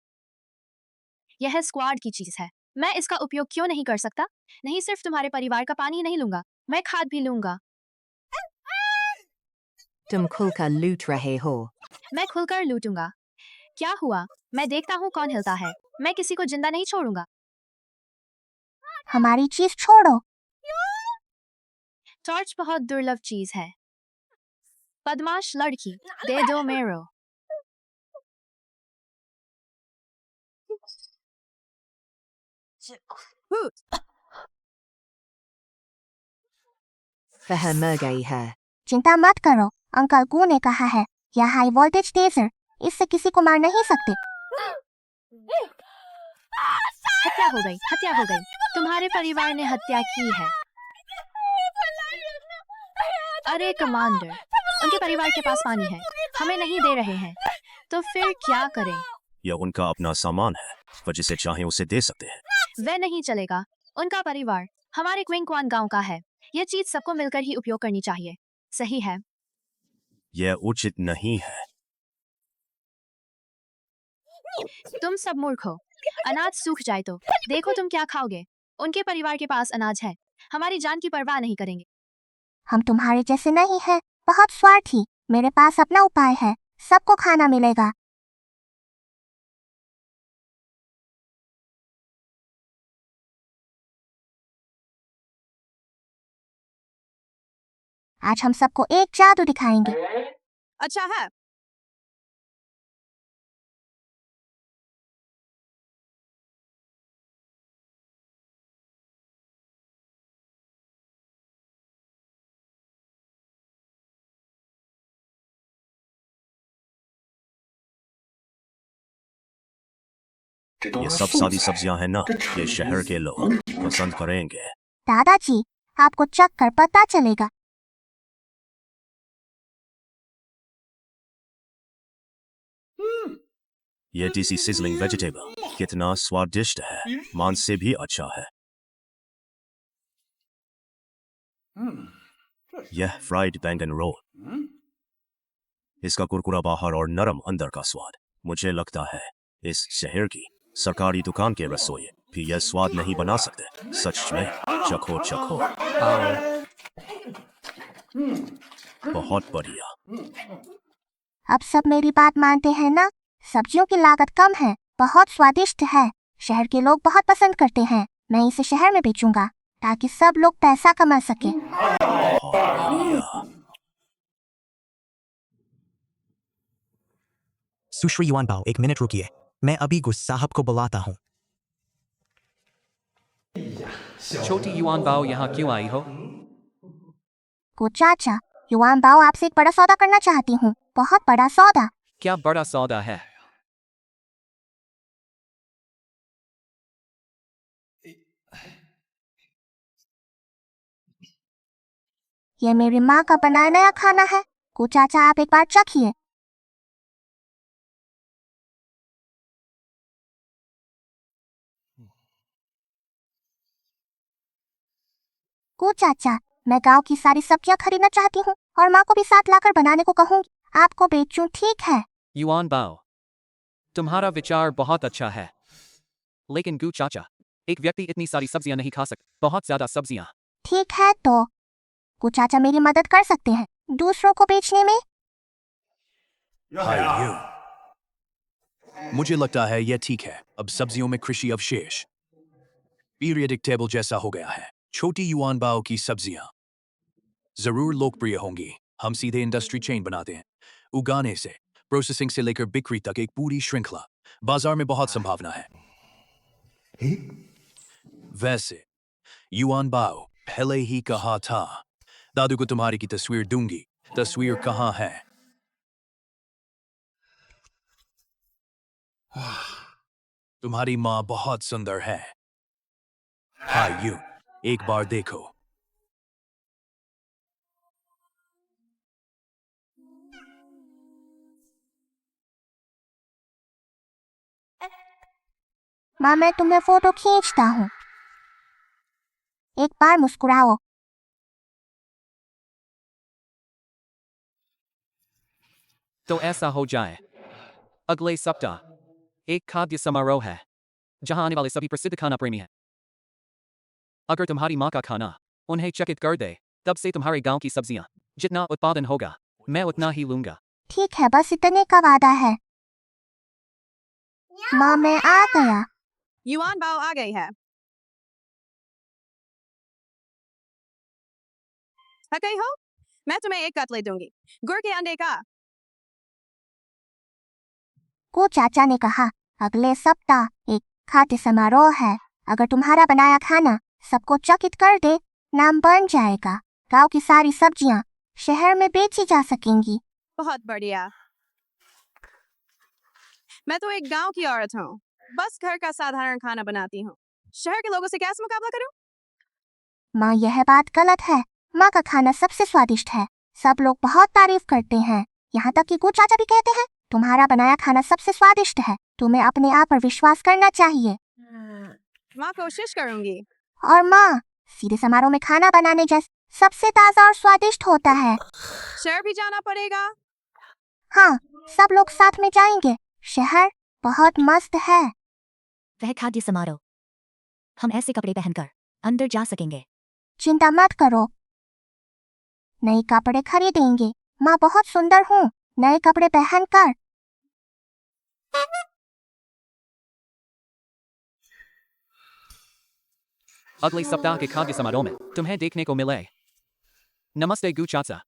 यह स्क्वाड की चीज है, मैं इसका उपयोग क्यों नहीं कर सकता? नहीं, सिर्फ तुम्हारे परिवार का पानी नहीं लूंगा, मैं खाद भी लूंगा। तुम खुलकर लूट रहे हो। मैं खुलकर लूटूंगा। क्या हुआ? मैं देखता हूँ कौन हिलता है। मैं किसी को जिंदा नहीं छोड़ूंगा। हमारी चीज छोड़ो। टॉर्च बहुत दुर्लभ चीज है। बदमाश लड़की, दे दो मेरो। वह मर गई है। चिंता मत करो, अंकल गू ने कहा है यह हाई वोल्टेज टेजर, इससे किसी को मार नहीं सकते। हत्या हो गई, हत्या हो गई। तुम्हारे परिवार ने हत्या की है। अरे कमांडर, उनके परिवार के पास पानी है, हमें नहीं दे रहे हैं, तो फिर क्या करें? यह उनका अपना सामान है, वह जिसे चाहे उसे दे सकते हैं। वह नहीं चलेगा। उनका परिवार हमारे क्विंकवान गांव का है। यह चीज सबको मिलकर ही उपयोग करनी चाहिए। सही है। यह उचित नहीं है। तुम सब मूर्ख हो। अनाज सूख जाए तो देखो तुम क्या खाओगे। उनके परिवार के पास अनाज है, हमारी जान की परवाह नहीं करेंगे। हम तुम्हारे जैसे नहीं हैं, बहुत स्वार्थी। मेरे पास अपना उपाय है, सबको खाना मिलेगा। आज हम सबको एक जादू दिखाएंगे। अच्छा है। ये सब सादी सब्जियां हैं ना, ये शहर के लोग पसंद करेंगे। दादाजी, आपको चख कर पता चलेगा। ये टीसी सिजलिंग वेजिटेबल कितना स्वादिष्ट है, मांस से भी अच्छा है। यह फ्राइड बैंगन रोल, इसका कुरकुरा बाहर और नरम अंदर का स्वाद। मुझे लगता है इस शहर की सरकारी दुकान के रसोई भी यह स्वाद नहीं बना सकते। सच में, चखो चखो। बहुत बढ़िया। अब सब मेरी बात मानते हैं ना? सब्जियों की लागत कम है, बहुत स्वादिष्ट है, शहर के लोग बहुत पसंद करते हैं। मैं इसे शहर में बेचूंगा ताकि सब लोग पैसा कमा सके। सुश्री युआनबाओ, एक मिनट रुकिए, मैं अभी गुस साहब को बुलाता हूँ। छोटी युआनबाओ यहाँ क्यों आई हो? को चाचा, युआनबाओ आपसे एक बड़ा सौदा करना चाहती हूँ, बहुत बड़ा सौदा। क्या बड़ा सौदा है? ये मेरी माँ का बनाया नया खाना है। को चाचा, आप एक बार चखिए। को चाचा, मैं गांव की सारी सब्जियां खरीदना चाहती हूँ और माँ को भी साथ लाकर बनाने को कहूँगी। आपको बेचूं, ठीक है? युआनबाओ, तुम्हारा विचार बहुत अच्छा है, लेकिन गू चाचा, एक व्यक्ति इतनी सारी सब्जियां नहीं खा सकता, बहुत ज्यादा सब्जियां। ठीक है तो को चाचा मेरी मदद कर सकते हैं दूसरों को बेचने में। Hi you. मुझे लगता है यह ठीक है। अब सब्जियों में कृषि अवशेष पीरियडिक टेबल जैसा हो गया है। छोटी युआनबाओ की सब्जियां जरूर लोकप्रिय होंगी। हम सीधे इंडस्ट्री चेन बनाते हैं, उगाने से प्रोसेसिंग से लेकर बिक्री तक एक पूरी श्रृंखला। बाजार में बहुत संभावना है। वैसे युआनबाओ, पहले ही कहा था, दादू को तुम्हारी की तस्वीर दूंगी। तस्वीर कहाँ है? तुम्हारी माँ बहुत सुंदर है। हाय यू, एक बार देखो। माँ, मैं तुम्हें फोटो खींचता हूँ, एक बार मुस्कुराओ। तो ऐसा हो जाए, अगले सप्ताह एक खाद्य समारोह है जहां आने वाले सभी प्रसिद्ध खाना प्रेमी हैं। अगर तुम्हारी माँ का खाना उन्हें चकित कर दे, तब से तुम्हारे गांव की सब्जियां जितना उत्पादन होगा, मैं उतना ही लूंगा। ठीक है, बस इतने का वादा है। माँ, मैं आ गया। युआनबाओ आ गई है। थक गई हो? मैं तुम्हें एक कटलेट दूंगी, गुड़ के अंडे का। को चाचा ने कहा अगले सप्ताह एक खाद्य समारोह है। अगर तुम्हारा बनाया खाना सबको चकित कर दे, नाम बन जाएगा। गांव की सारी सब्जियां शहर में बेची जा सकेंगी। बहुत बढ़िया। मैं तो एक गांव की औरत हूँ, बस घर का साधारण खाना बनाती हूँ। शहर के लोगों से कैसे मुकाबला करूँ? माँ, यह बात गलत है। माँ का खाना सबसे स्वादिष्ट है, सब लोग बहुत तारीफ करते हैं, यहाँ तक कि को चाचा भी कहते हैं तुम्हारा बनाया खाना सबसे स्वादिष्ट है। तुम्हें अपने आप पर विश्वास करना चाहिए। माँ, कोशिश करूंगी। और माँ, सीधे समारोह में खाना बनाने जैसे सबसे ताजा और स्वादिष्ट होता है। शहर भी जाना पड़ेगा? हाँ, सब लोग साथ में जाएंगे। शहर बहुत मस्त है। वह खाद्य समारोह हम ऐसे कपड़े पहनकर अंदर जा सकेंगे। चिंता मत करो, नए कपड़े खरीदेंगे। माँ बहुत सुंदर हूँ नए कपड़े पहनकर। अगले सप्ताह के खाद्य समारोह में तुम्हें देखने को मिले। नमस्ते गू चाचा।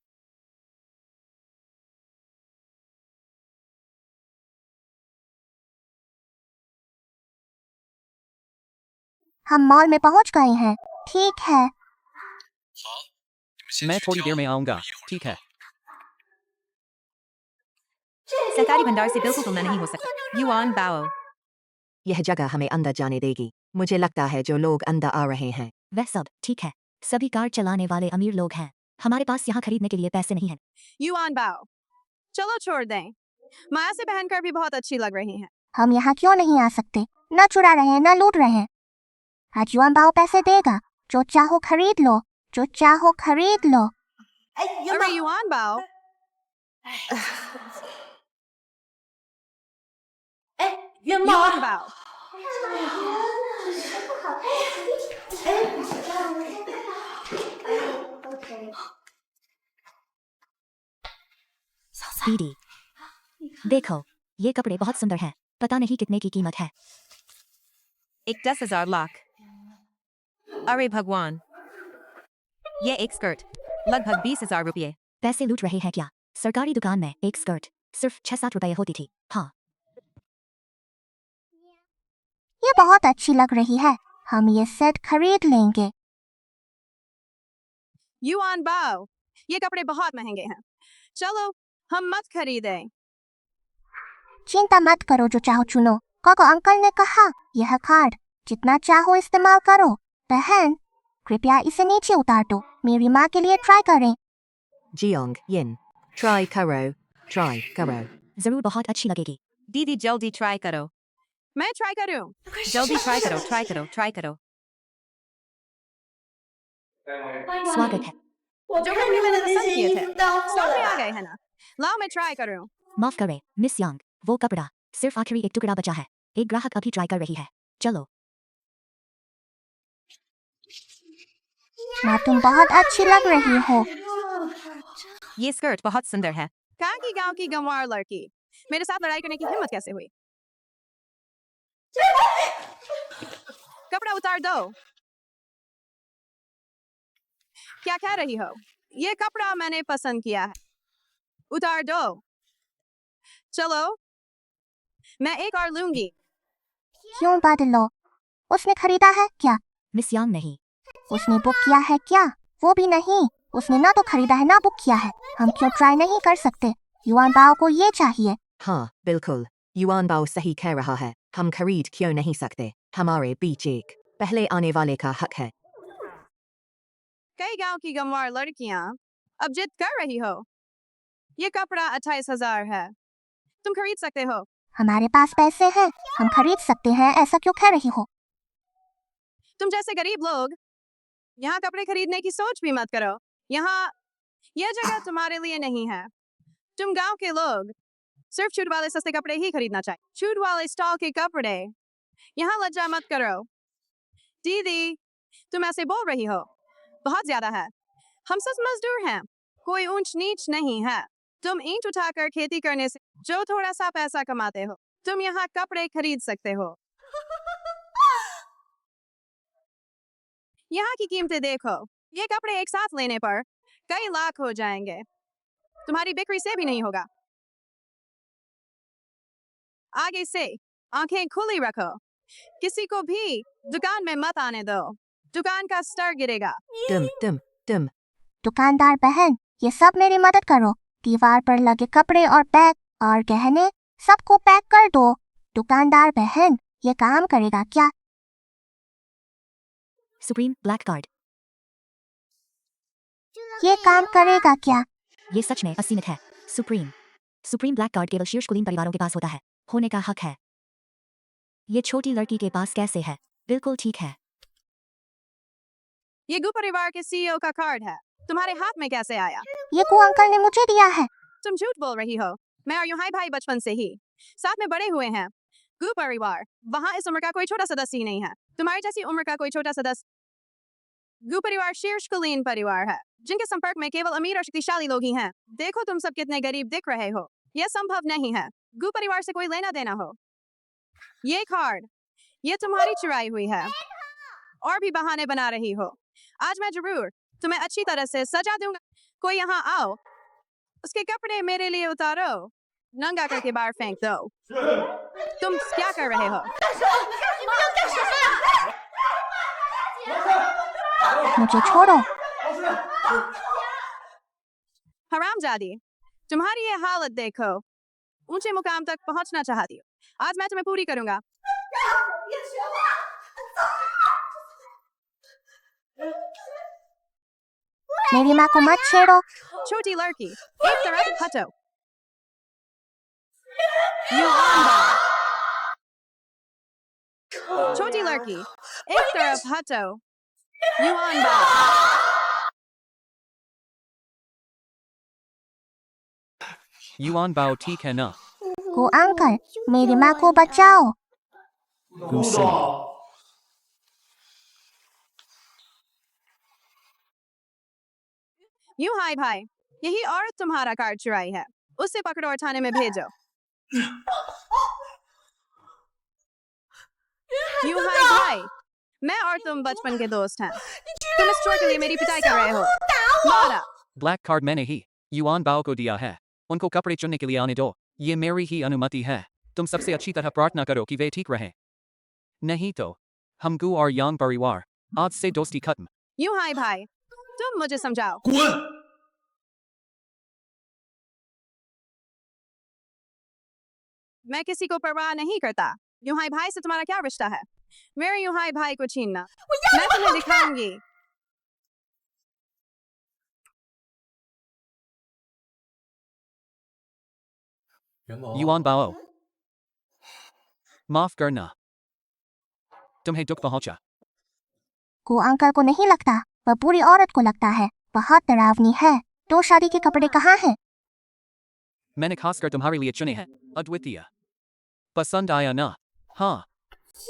हम मॉल में पहुँच गए हैं। ठीक है, मैं थोड़ी देर में आऊंगा। ठीक है। सरकारी भंडार से बिल्कुल तुलना नहीं हो सकता। युआन बाओ। यह जगह हमें अंदर जाने देगी। मुझे लगता है जो लोग अंदर आ रहे हैं वह सब ठीक है। सभी कार चलाने वाले अमीर लोग हैं। हमारे पास यहाँ खरीदने के लिए पैसे नहीं हैं। युआन बाओ, चलो छोड़ दें। माया से पहनकर भी बहुत अच्छी लग रही हैं। हम यहाँ क्यों नहीं आ सकते? न चुरा रहे हैं न लूट रहे हैं। आज युआन बाओ पैसे देगा। जो चाहो खरीद लो, जो चाहो खरीद लो। अरे युआन बाओ, युआन बाओ, दीदी देखो, ये कपड़े बहुत सुंदर हैं। पता नहीं कितने की कीमत है। एक 10,000 लाख। अरे भगवान, ये एक स्कर्ट लगभग 20,000 रुपये। पैसे लूट रहे हैं क्या? सरकारी दुकान में एक स्कर्ट सिर्फ 6-7 रुपए होती थी। हाँ, ये बहुत अच्छी लग रही है। हम ये सेट खरीद लेंगे। युआन बाओ, ये कपड़े बहुत महंगे हैं। चलो हम मत खरीदें। चिंता मत करो, जो चाहो चुनो। कोको अंकल ने कहा यह कार्ड जितना चाहो इस्तेमाल करो। बहन कृपया इसे नीचे उतार दो। मेरी माँ के लिए ट्राई करें। जियोंग यिन ट्राई करो। जरूर बहुत अच्छी लगेगी। दीदी जल्दी ट्राई करो। मैं ट्राई करूं? जल्दी ट्राई करो, ट्राई करो, ट्राई करो। स्वागत है। जो कपड़े मैंने पसंद किए थे स्टॉक में आ गए हैं ना। लाओ मैं ट्राई करूं। माफ करें मिस यांग, वो कपड़ा सिर्फ आखिरी एक टुकड़ा बचा है। एक ग्राहक अभी ट्राई कर रही है। चलो। माँ तुम बहुत अच्छी लग रही हो। ये स्कर्ट बहुत सुंदर है। कहाँ की गांव की गंवार लड़की, मेरे साथ लड़ाई करने की हिम्मत कैसे हुई? कपड़ा उतार दो। क्या कह रही हो? ये कपड़ा मैंने पसंद किया है। उतार दो। चलो मैं एक और लूंगी। क्यों बदलो? उसने खरीदा है क्या? मिस यांग नहीं। उसने बुक किया है क्या? वो भी नहीं। उसने ना तो खरीदा है ना बुक किया है। हम क्यों ट्राई नहीं कर सकते? युआन बाओ को ये चाहिए। हाँ बिल्कुल, युआन बाओ सही कह रहा है। हम खरीद क्यों नहीं सकते? हमारे बीच एक पहले आने वाले का हक है। कई गांव की गंवार लड़कियां अब जिद कर रही हो। ये कपड़ा 28,000 है। तुम खरीद सकते हो। हमारे पास पैसे हैं, हम खरीद सकते हैं। ऐसा क्यों कह रही हो? तुम जैसे गरीब लोग यहाँ कपड़े खरीदने की सोच भी मत करो। यहाँ यह जगह तुम्हारे लिए नहीं है। तुम गांव के लोग सिर्फ छूट वाले सस्ते कपड़े ही खरीदना चाहिए। छूट वाले स्टॉल के कपड़े। यहाँ लज्जा मत करो। दीदी तुम ऐसे बोल रही हो, बहुत ज्यादा है। हम सब मजदूर हैं, कोई ऊंच नीच नहीं है। तुम ईंट उठाकर खेती करने से जो थोड़ा सा पैसा कमाते हो, तुम यहाँ कपड़े खरीद सकते हो। यहाँ की कीमतें देखो। ये कपड़े एक साथ लेने पर कई लाख हो जाएंगे। तुम्हारी बिक्री से भी नहीं होगा। आगे से आंखें खुली रखो। किसी को भी दुकान में मत आने दो। दुकान का स्तर गिरेगा। तुम दुकानदार बहन, ये सब मेरी मदद करो। दीवार पर लगे कपड़े और बैग और गहने सबको पैक कर दो। दुकानदार बहन, ये काम करेगा क्या? Supreme black card. ये काम करेगा क्या? ये सच में असीमित है। सुप्रीम ब्लैक कार्ड केवल शीर्ष कुलीन परिवारों के पास होता है। होने का हक है। ये छोटी लड़की के पास कैसे है? बिल्कुल ठीक है। ये गु परिवार के सीईओ का कार्ड है। तुम्हारे हाथ में कैसे आया? ये को अंकल ने मुझे दिया है। तुम झूठ बोल रही हो। मैं और यूहाई भाई बचपन से ही साथ में बड़े हुए हैं। गु परिवार, वहाँ इस उम्र का कोई छोटा सदस्य ही नहीं है। तुम्हारी जैसी उम्र का कोई छोटा सदस्य गु परिवार शीर्षकुलीन परिवार है जिनके संपर्क में केवल अमीर और शक्तिशाली लोग ही हैं। देखो तुम सब कितने गरीब दिख रहे हो। यह संभव नहीं है। गु परिवार से कोई लेना देना हो। ये कार्ड, ये तुम्हारी चुराई हुई है और भी बहाने बना रही हो। आज मैं जरूर तुम्हें अच्छी तरह से सजा दूंगा। कोई यहाँ आओ, उसके कपड़े मेरे लिए उतारो, नंगा करके बाहर फेंक दो। तुम क्या कर रहे हो? मुझे छोड़ो। हरामजादी, तुम्हारी ये हालत देखो। ऊंचे मुकाम तक पहुंचना चाहती हो। आज मैं तुम्हें पूरी करूंगा। मेरी माँ को मत छेड़ो। छोटी लड़की, एक तरफ हटो। युआन बाओ। छोटी लड़की, एक तरफ हटो। युआन बाओ। युआन बाओ ठीक है ना? गो अंकल, मेरी माँ को बचाओ। गुस्से यूं हाय भाई, यही औरत तुम्हारा कार्ड चुराई है। उसे पकड़ो और थाने में भेजो। यूं हाय भाई, मैं और तुम बचपन के दोस्त हैं। तुम इस चोर के लिए मेरी पिटाई कर रहे हो। मारा। ब्लैक कार्ड मैंने ही युआन बाओ को दिया है। उनको कपड़े चुनने के लिए आने दो। ये मेरी ही अनुमति है। तुम सबसे अच्छी तरह प्रार्थना करो कि वे ठीक रहें। नहीं तो हम गु और यांग परिवार आज से दोस्ती खत्म। यूं हाय भाई, तुम मुझे समझाओ। मैं किसी को परवाह नहीं करता। यूहाई भाई से तुम्हारा क्या रिश्ता है? मेरे यूहाई भाई को छीनना, मैं तुम्हें दिखाऊंगी। युआन बाओ, माफ करना, तुम्हें दुख पहुंचा। गो अंकल को नहीं लगता, वह बुरी औरत को लगता है। बहुत डरावनी है। तो शादी के कपड़े कहाँ हैं? मैंने खासकर तुम्हारे लिए चुने हैं, अद्वितीय। पसंद आया ना? हाँ।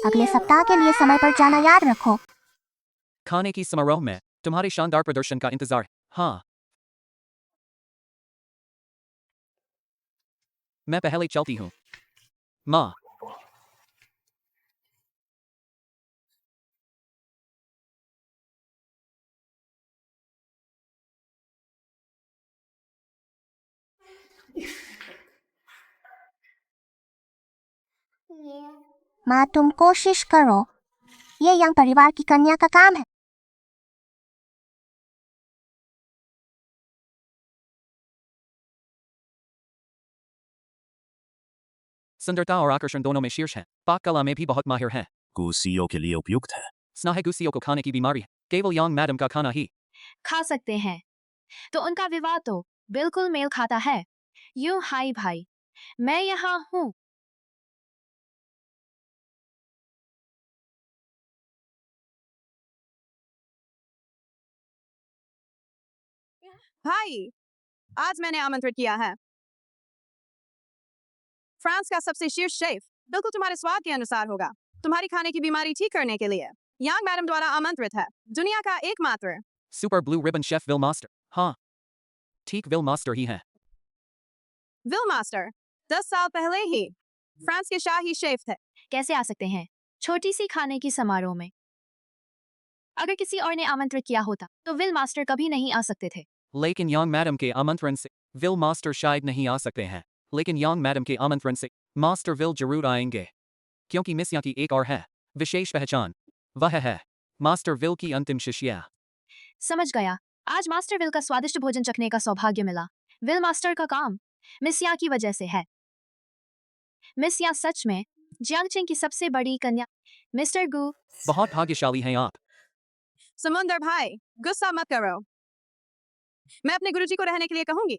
अगले सप्ताह के लिए समय पर जाना याद रखो। खाने की समारोह में तुम्हारे शानदार प्रदर्शन का इंतजार। हाँ। मैं पहले चलती हूँ। माँ। माँ, तुम कोशिश करो। ये यंग परिवार की कन्या का काम है। सुंदरता और आकर्षण दोनों में शीर्ष हैं। पाक कला में भी बहुत माहिर हैं। कुसीओ के लिए उपयुक्त है। स्नाहेगुसियों को खाने की बीमारी है। केवल यांग मैडम का खाना ही खा सकते हैं। तो उनका विवाह तो बिल्कुल मेल खाता है। यूं हाय भाई, मैं यहाँ हूँ। भाई, आज मैंने आमंत्रित किया है फ्रांस का सबसे शीर्ष शेफ। बिल्कुल तुम्हारे स्वाद के अनुसार होगा। तुम्हारी खाने की बीमारी ठीक करने के लिए यांग मैडम द्वारा आमंत्रित है। दुनिया का एकमात्र super blue ribbon chef will master. हाँ, ठीक विल मास्टर ही हैं। विल मास्टर 10 साल पहले ही फ्रांस के शाही शेफ थे। कैसे आ सकते हैं छोटी सी खाने की समारोह में? अगर किसी और ने आमंत्रित किया होता तो विल मास्टर कभी नहीं आ सकते थे। लेकिन यांग मैडम के आमंत्रण से विल मास्टर शायद नहीं आ सकते हैं। लेकिन यांग मैडम के आमंत्रण से मास्टर विल जरूर आएंगे, क्योंकि मिस यहाँ की एक और है विशेष पहचान। वह है मास्टर विल की अंतिम शिष्या। समझ गया। आज मास्टर विल का स्वादिष्ट भोजन चखने का सौभाग्य मिला। विल मास्टर का काम मिस या की वजह से है। मिस या सच में जियांगचेंग की सबसे बड़ी कन्या। मिस्टर गु, बहुत भाग्यशाली हैं आप। समुंदर भाई, गुस्सा मत करो। मैं अपने गुरुजी को रहने के लिए कहूंगी।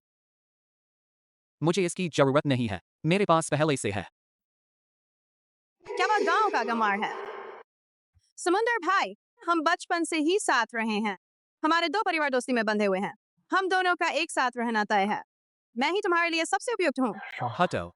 मुझे इसकी जरूरत नहीं है, मेरे पास पहले से है। क्या वह गांव का गंवार है? समुंदर भाई, हम बचपन से ही साथ रहे हैं। हमारे 2 परिवार दोस्ती में बंधे हुए हैं। हम दोनों का एक साथ रहना तय है। मैं ही तुम्हारे लिए सबसे उपयुक्त हूँ। हटो।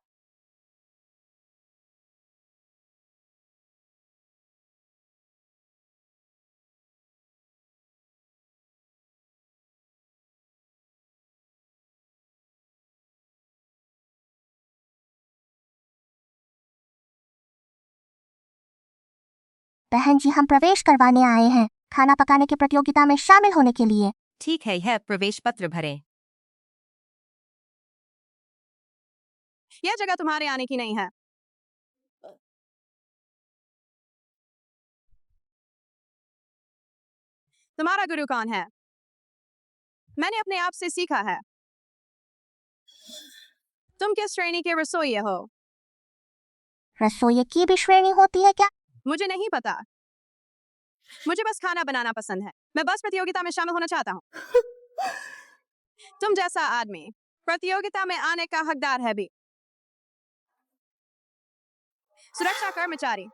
बहन जी, हम प्रवेश करवाने आए हैं खाना पकाने की प्रतियोगिता में शामिल होने के लिए। ठीक है, यह प्रवेश पत्र भरें। यह जगह तुम्हारे आने की नहीं है। तुम्हारा गुरु कौन है? मैंने अपने आप से सीखा है। तुम किस श्रेणी के रसोइये हो? रसोई की भी श्रेणी होती है क्या? मुझे नहीं पता। मुझे बस खाना बनाना पसंद है। मैं बस प्रतियोगिता में शामिल होना चाहता हूँ। तुम जैसा आदमी प्रतियोगिता में आने का हकदार है भी। सुरक्षा कर्मचारी,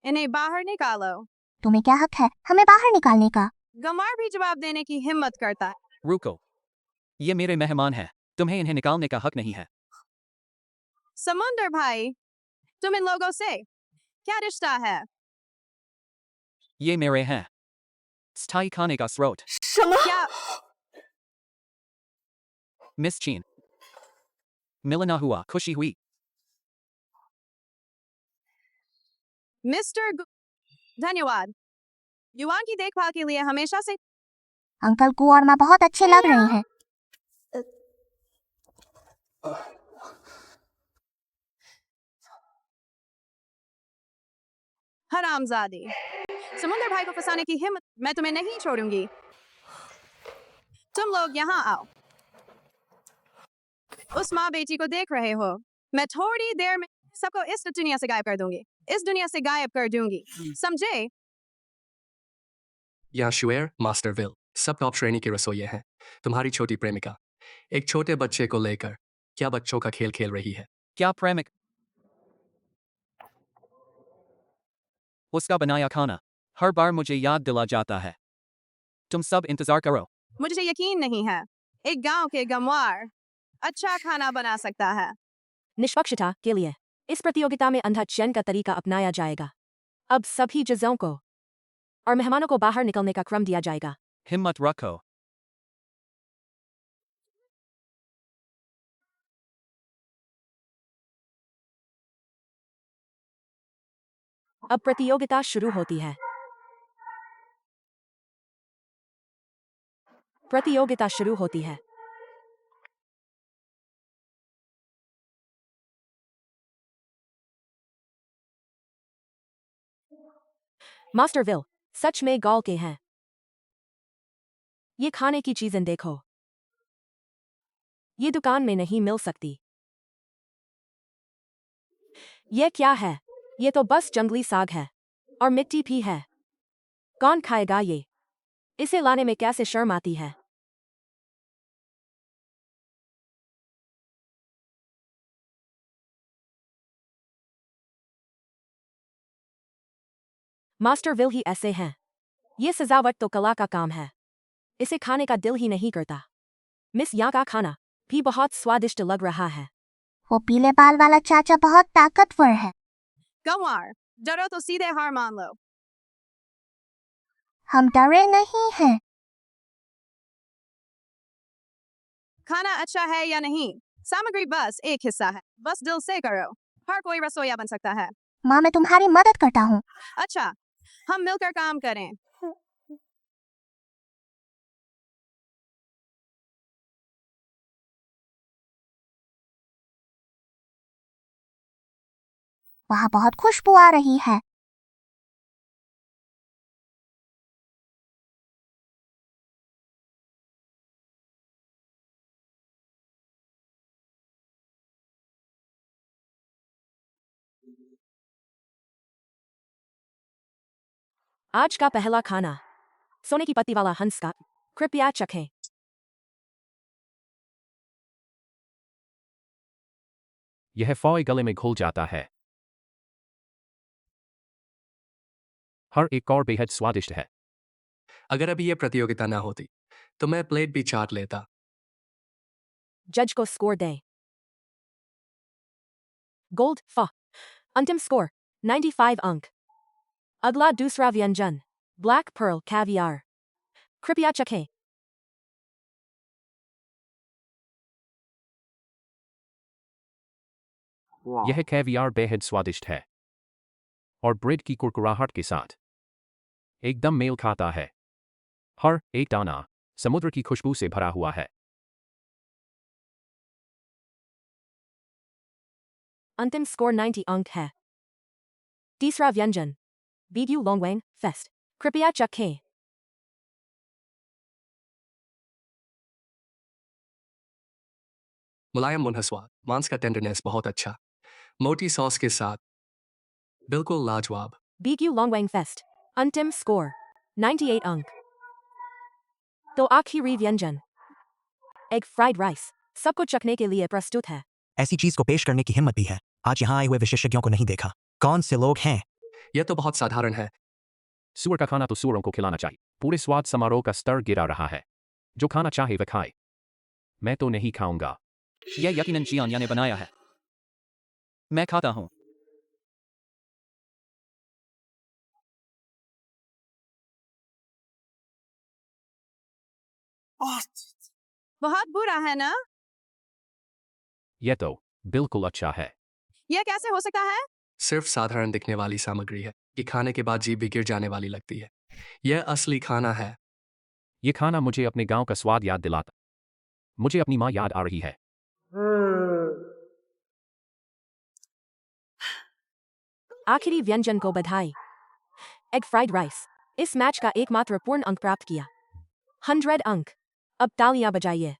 इन्हें बाहर निकालो। तुम्हें क्या हक है हमें बाहर निकालने का? गंवार भी जवाब देने की हिम्मत करता है। रुको, ये मेरे मेहमान हैं, तुम्हें इन्हें निकालने का हक नहीं है। समुंदर भाई, तुम इन लोगों से क्या रिश्ता है? ये मेरे हैं स्थायी खाने का स्रोत। क्या मिस चीन, मिलना हुआ खुशी हुई। मिस्टर धन्यवाद। युवान की देखभाल के लिए हमेशा से। अंकल गु और माँ बहुत अच्छे लग रहे हैं। हरामजादी, समुंदर भाई को फंसाने की हिम्मत। मैं तुम्हें नहीं छोड़ूंगी। तुम लोग यहाँ आओ। उस माँ बेटी को देख रहे हो? मैं थोड़ी देर में सबको इस दुनिया से गायब कर दूंगी। इस दुनिया से गायब कर दूंगी, समझे? यहाँ शुएर मास्टर विल सब टॉप श्रेणी के रसोइये हैं। तुम्हारी छोटी प्रेमिका एक छोटे बच्चे को लेकर क्या बच्चों का खेल खेल रही है? क्या प्रेमिक? उसका बनाया खाना हर बार मुझे याद दिला जाता है। तुम सब इंतजार करो। मुझे यकीन नहीं है एक गांव के गंवार अच्छा खाना बना सकता है। निष्पक्षता के लिए इस प्रतियोगिता में अंधा चयन का तरीका अपनाया जाएगा। अब सभी जजों को और मेहमानों को बाहर निकलने का क्रम दिया जाएगा। हिम्मत रखो। अब प्रतियोगिता शुरू होती है। प्रतियोगिता शुरू होती है। मास्टर विल सच में गॉल के हैं। ये खाने की चीजें देखो। ये दुकान में नहीं मिल सकती। ये क्या है? ये तो बस जंगली साग है और मिट्टी भी है। कौन खाएगा ये? इसे लाने में कैसे शर्म आती है। मास्टर विल ही ऐसे हैं। ये सजावट तो कला का काम है। इसे खाने का दिल ही नहीं करता। मिस यहाँ का खाना भी बहुत स्वादिष्ट लग रहा है। वो पीले बाल वाला चाचा बहुत ताकतवर है। गंवार, डरो तो सीधे हार मान लो। हम डरे नहीं हैं। खाना अच्छा है या नहीं, सामग्री बस एक हिस्सा है। बस दिल से करो, हर कोई रसोइया बन सकता है। माँ, मैं तुम्हारी मदद करता हूँ। अच्छा, हम मिलकर काम करें। वहाँ बहुत खुशबू आ रही है। आज का पहला खाना सोने की पत्ती वाला हंस का। कृपया चखें। यह फॉय गले में घुल जाता है। हर एक और बेहद स्वादिष्ट है। अगर अभी ये प्रतियोगिता ना होती तो मैं प्लेट भी चाट लेता। जज को स्कोर दें। गोल्ड फा अंतिम स्कोर 95 अंक। अगला दूसरा व्यंजन ब्लैक पर्ल कैवियर। कृपया चखें। यह कैवियार बेहद स्वादिष्ट है। और ब्रेड की कुरकुराहट के साथ एकदम मेल खाता है। हर एक दाना समुद्र की खुशबू से भरा हुआ है। अंतिम स्कोर 90 अंक है। तीसरा व्यंजन बीग्यू लोंगवेंग फेस्ट। कृपया चखें। मुलायम मुन्हा स्वाद, मांस का टेंडरनेस बहुत अच्छा, मोटी सॉस के साथ बिल्कुल लाजवाब। बीग्यू लोंगवेंग फेस्ट। अंतिम स्कोर 98 अंक। तो आखिरी व्यंजन एग फ्राइड राइस सबको चखने के लिए प्रस्तुत है। ऐसी चीज को पेश करने की हिम्मत भी है। आज यहाँ आए हुए विशेषज्ञों को नहीं देखा। कौन से लोग हैं? यह तो बहुत साधारण है। सुअर का खाना तो सुअरों को खिलाना चाहिए। पूरे स्वाद समारोह का स्तर गिरा रहा है। जो खाना चाहे वह खाए। मैं तो नहीं खाऊंगा। यह यकीनन जियान ने बनाया है। मैं खाता हूँ। बहुत बुरा है ना? यह तो बिल्कुल अच्छा है। यह कैसे हो सकता है? सिर्फ साधारण दिखने वाली सामग्री है कि खाने के बाद जीभ भी गिर जाने वाली लगती है। यह असली खाना है। यह खाना मुझे अपने गांव का स्वाद याद दिलाता। मुझे अपनी माँ याद आ रही है। आखिरी व्यंजन को बधाई। एग फ्राइड राइस इस मैच का एकमात्र पूर्ण अंक प्राप्त किया। 100 अंक। अब तालियां बजाइए।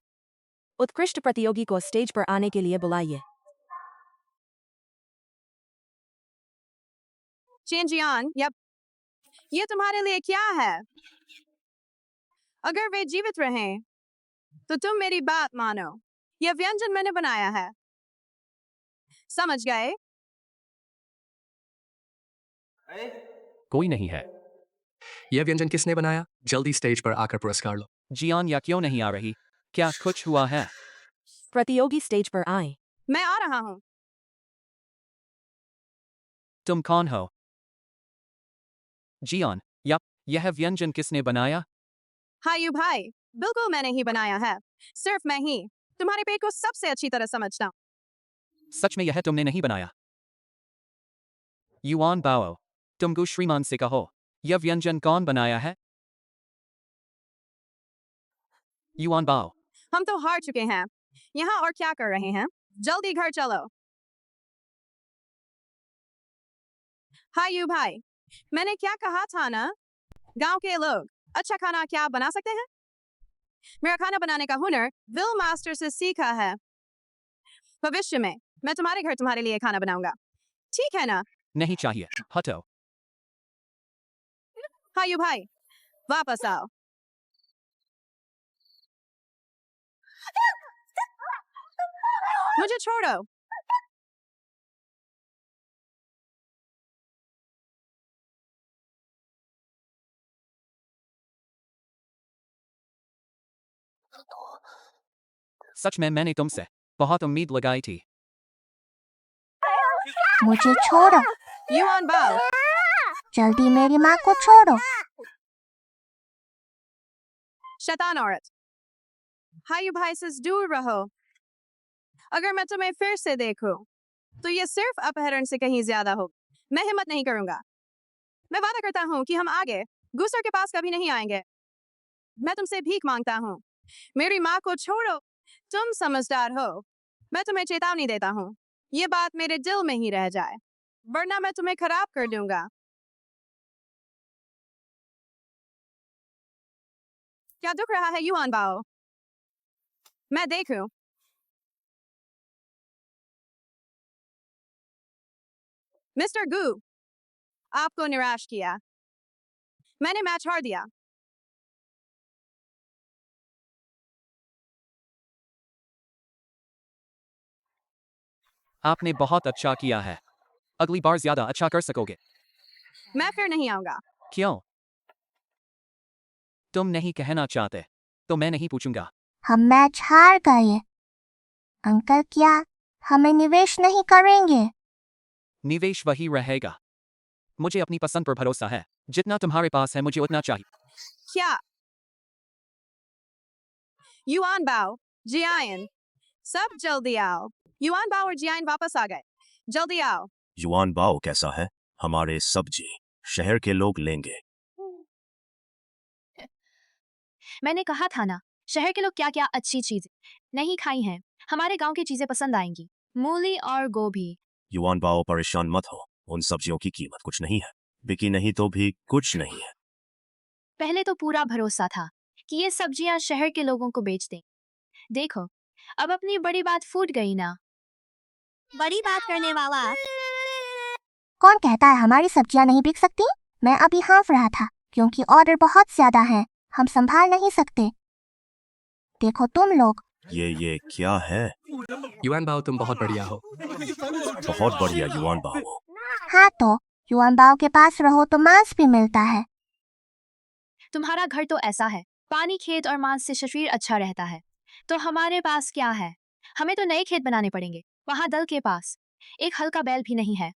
उत्कृष्ट प्रतियोगी को स्टेज पर आने के लिए बुलाइए। चेंजियान, यप। ये तुम्हारे लिए क्या है? अगर वे जीवित रहें, तो तुम मेरी बात मानो। यह व्यंजन मैंने बनाया है। समझ गए? कोई नहीं है। यह व्यंजन किसने बनाया? जल्दी स्टेज पर आकर पुरस्कार लो। जियान या क्यों नहीं आ रही? क्या कुछ हुआ है? प्रतियोगी स्टेज पर आए। मैं आ रहा हूँ। तुम कौन हो? जियान, यप, यह व्यंजन किसने बनाया? हायू भाई, बिल्कुल मैंने ही बनाया है। सिर्फ मैं ही तुम्हारे पेट को सबसे अच्छी तरह समझता हूँ। सच में यह तुमने नहीं बनाया? युआन बाओ, तुमको श्रीमान से कहो, यह व्यंजन कौन बनाया है? युआन बाओ, हम तो हार चुके हैं। यहाँ और क्या कर रहे हैं? जल्दी घर चलो। हायू भाई, मैंने क्या कहा था ना? गांव के लोग अच्छा खाना क्या बना सकते हैं? मेरा खाना बनाने का हुनर विल मास्टर से सीखा है। भविष्य में मैं तुम्हारे घर तुम्हारे लिए खाना बनाऊंगा। ठीक है ना? नहीं चाहिए, हटो। हायू भाई, वापस आओ। मुझे छोड़ो। सच में मैंने तुमसे बहुत उम्मीद लगाई थी। मुझे छोड़ो। युआन बाओ, जल्दी मेरी माँ को छोड़ो। शैतान औरत। हायू भाई से दूर रहो। अगर मैं तुम्हें फिर से देखूं, तो ये सिर्फ अपहरण से कहीं ज्यादा हो। मैं हिम्मत नहीं करूंगा। मैं वादा करता हूँ कि हम आगे गुस्सर के पास कभी नहीं आएंगे। मैं तुमसे भीख मांगता हूँ। मेरी माँ को छोड़ो। तुम समझदार हो। मैं तुम्हें चेतावनी देता हूँ। ये बात मेरे दिल में ही रह जाए, वरना मैं तुम्हें खराब कर दूंगा। क्या दुख रहा है युआन बाओ? मैं देखूं। मिस्टर गू, आपको निराश किया। मैंने मैच हार दिया। आपने बहुत अच्छा किया है। अगली बार ज्यादा अच्छा कर सकोगे। मैं फिर नहीं आऊंगा। क्यों? तुम नहीं कहना चाहते, तो मैं नहीं पूछूंगा। हम मैच हार गए। अंकल क्या हमें निवेश नहीं करेंगे? निवेश वही रहेगा। मुझे अपनी पसंद पर भरोसा है। जितना तुम्हारे पास है मुझे उतना चाहिए। क्या? युआन बाओ, जियान, सब जल्दी आओ। युआन बाओ और जियान वापस आ गए। जल्दी आओ। युआन बाओ कैसा है? हमारे सब्जी शहर के लोग लेंगे। मैंने कहा था ना, शहर के लोग क्या क्या अच्छी चीजें नहीं खाई हैं, हमारे गांव की चीजें पसंद आएंगी। मूली और गोभी। युवान बाओ परेशान मत हो, उन सब्जियों की कीमत कुछ नहीं है, बिकी नहीं तो भी कुछ नहीं है। पहले तो पूरा भरोसा था कि ये सब्जियां शहर के लोगों को बेच दें। देखो, अब अपनी बड़ी बात फूट गई ना। बड़ी बात करने वाला कौन कहता है हमारी सब्जियां नहीं बिक सकती? मैं अभी हाँफ रहा था क्योंकि ऑर्डर बहुत ज्यादा है, हम संभाल नहीं सकते। देखो तुम लोग। ये क्या है? युआन बाओ तुम बहुत बढ़िया हो। बहुत बढ़िया युवान बाओ। हाँ तो युवान बाव के पास रहो तो मांस भी मिलता है। तुम्हारा घर तो ऐसा है, पानी खेत और मांस से शरीर अच्छा रहता है। तो हमारे पास क्या है? हमें तो नए खेत बनाने पड़ेंगे। वहां दल के पास एक हल्का बैल भी नहीं है।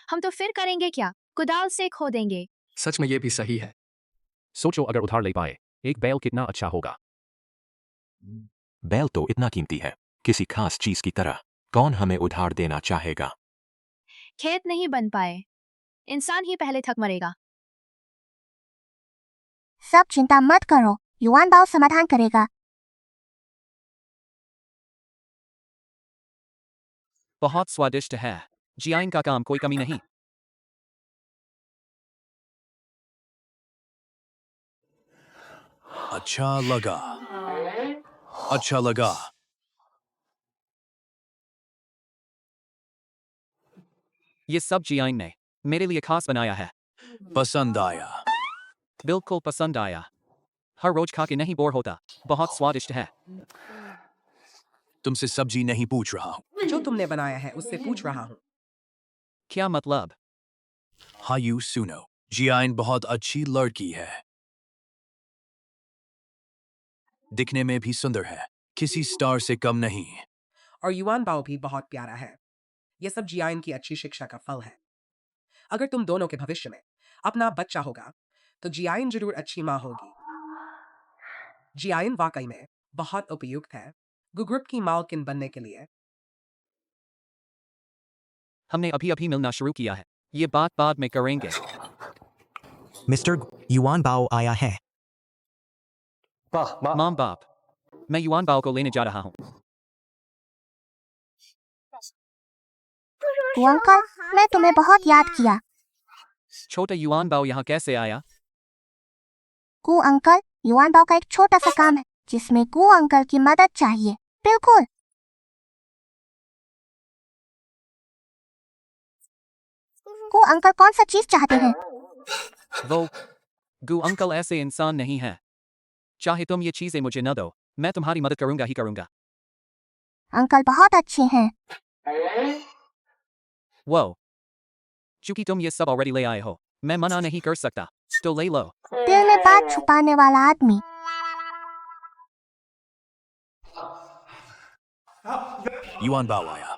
हम तो फिर करेंगे क्या? कुदाल से खोदेंगे। सच में ये भी सही है। सोचो अगर उधार ले पाए, एक बैल कितना अच्छा होगा। बैल तो इतना कीमती है, किसी खास चीज की तरह। कौन हमें उधार देना चाहेगा? खेत नहीं बन पाए, इंसान ही पहले थक मरेगा। सब चिंता मत करो, युवान बाव समाधान करेगा। बहुत स्वादिष्ट है। जियाइन का काम कोई कमी नहीं। अच्छा लगा। अच्छा लगा। ये सब जियाइन ने मेरे लिए खास बनाया है। पसंद आया। बिल्कुल पसंद आया। हर रोज खा के नहीं बोर होता। बहुत स्वादिष्ट है। तुमसे सब्जी नहीं पूछ रहा हूँ। जो तुमने बनाया है उससे पूछ रहा हूँ। क्या मतलब? हायू सुनो, जियाइन बहुत अच्छी लड़की है। दिखने में भी सुंदर है, किसी स्टार से कम नहीं। और युवान बाव भी बहुत प्यारा है। ये सब जियाइन की अच्छी शिक्षा का फल है। अगर तुम दोनों के भविष्य में अपना बच्चा होगा तो जियाइन जरूर अच्छी माँ होगी। जियाइन वाकई में बहुत उपयुक्त है गुग्रुप की मालकिन बनने के लिए। हमने अभी अभी मिलना शुरू किया है, ये बात बाद में करेंगे। मिस्टर युआन बाओ आया है। माम बाप, मैं युआन बाओ को लेने जा रहा हूँ। तू अंकल, मैं तुम्हें बहुत याद किया। छोटा युआन बाओ यहाँ कैसे आया? कू अंकल, युवान बाव का एक छोटा सा काम है जिसमें कू अंकल की मदद चाहिए। बिल्कुल। कू अंकल कौन सा चीज चाहते हैं? वो गु अंकल ऐसे इंसान नहीं है। चाहे तुम ये चीजें मुझे न दो, मैं तुम्हारी मदद करूंगा ही करूंगा। अंकल बहुत अच्छे हैं। वो चूंकि तुम ये सब ऑलरेडी ले आए हो, मैं मना नहीं कर सकता, तो ले लो। दिल में बात छुपाने वाला आदमी। युआन बाओ आया।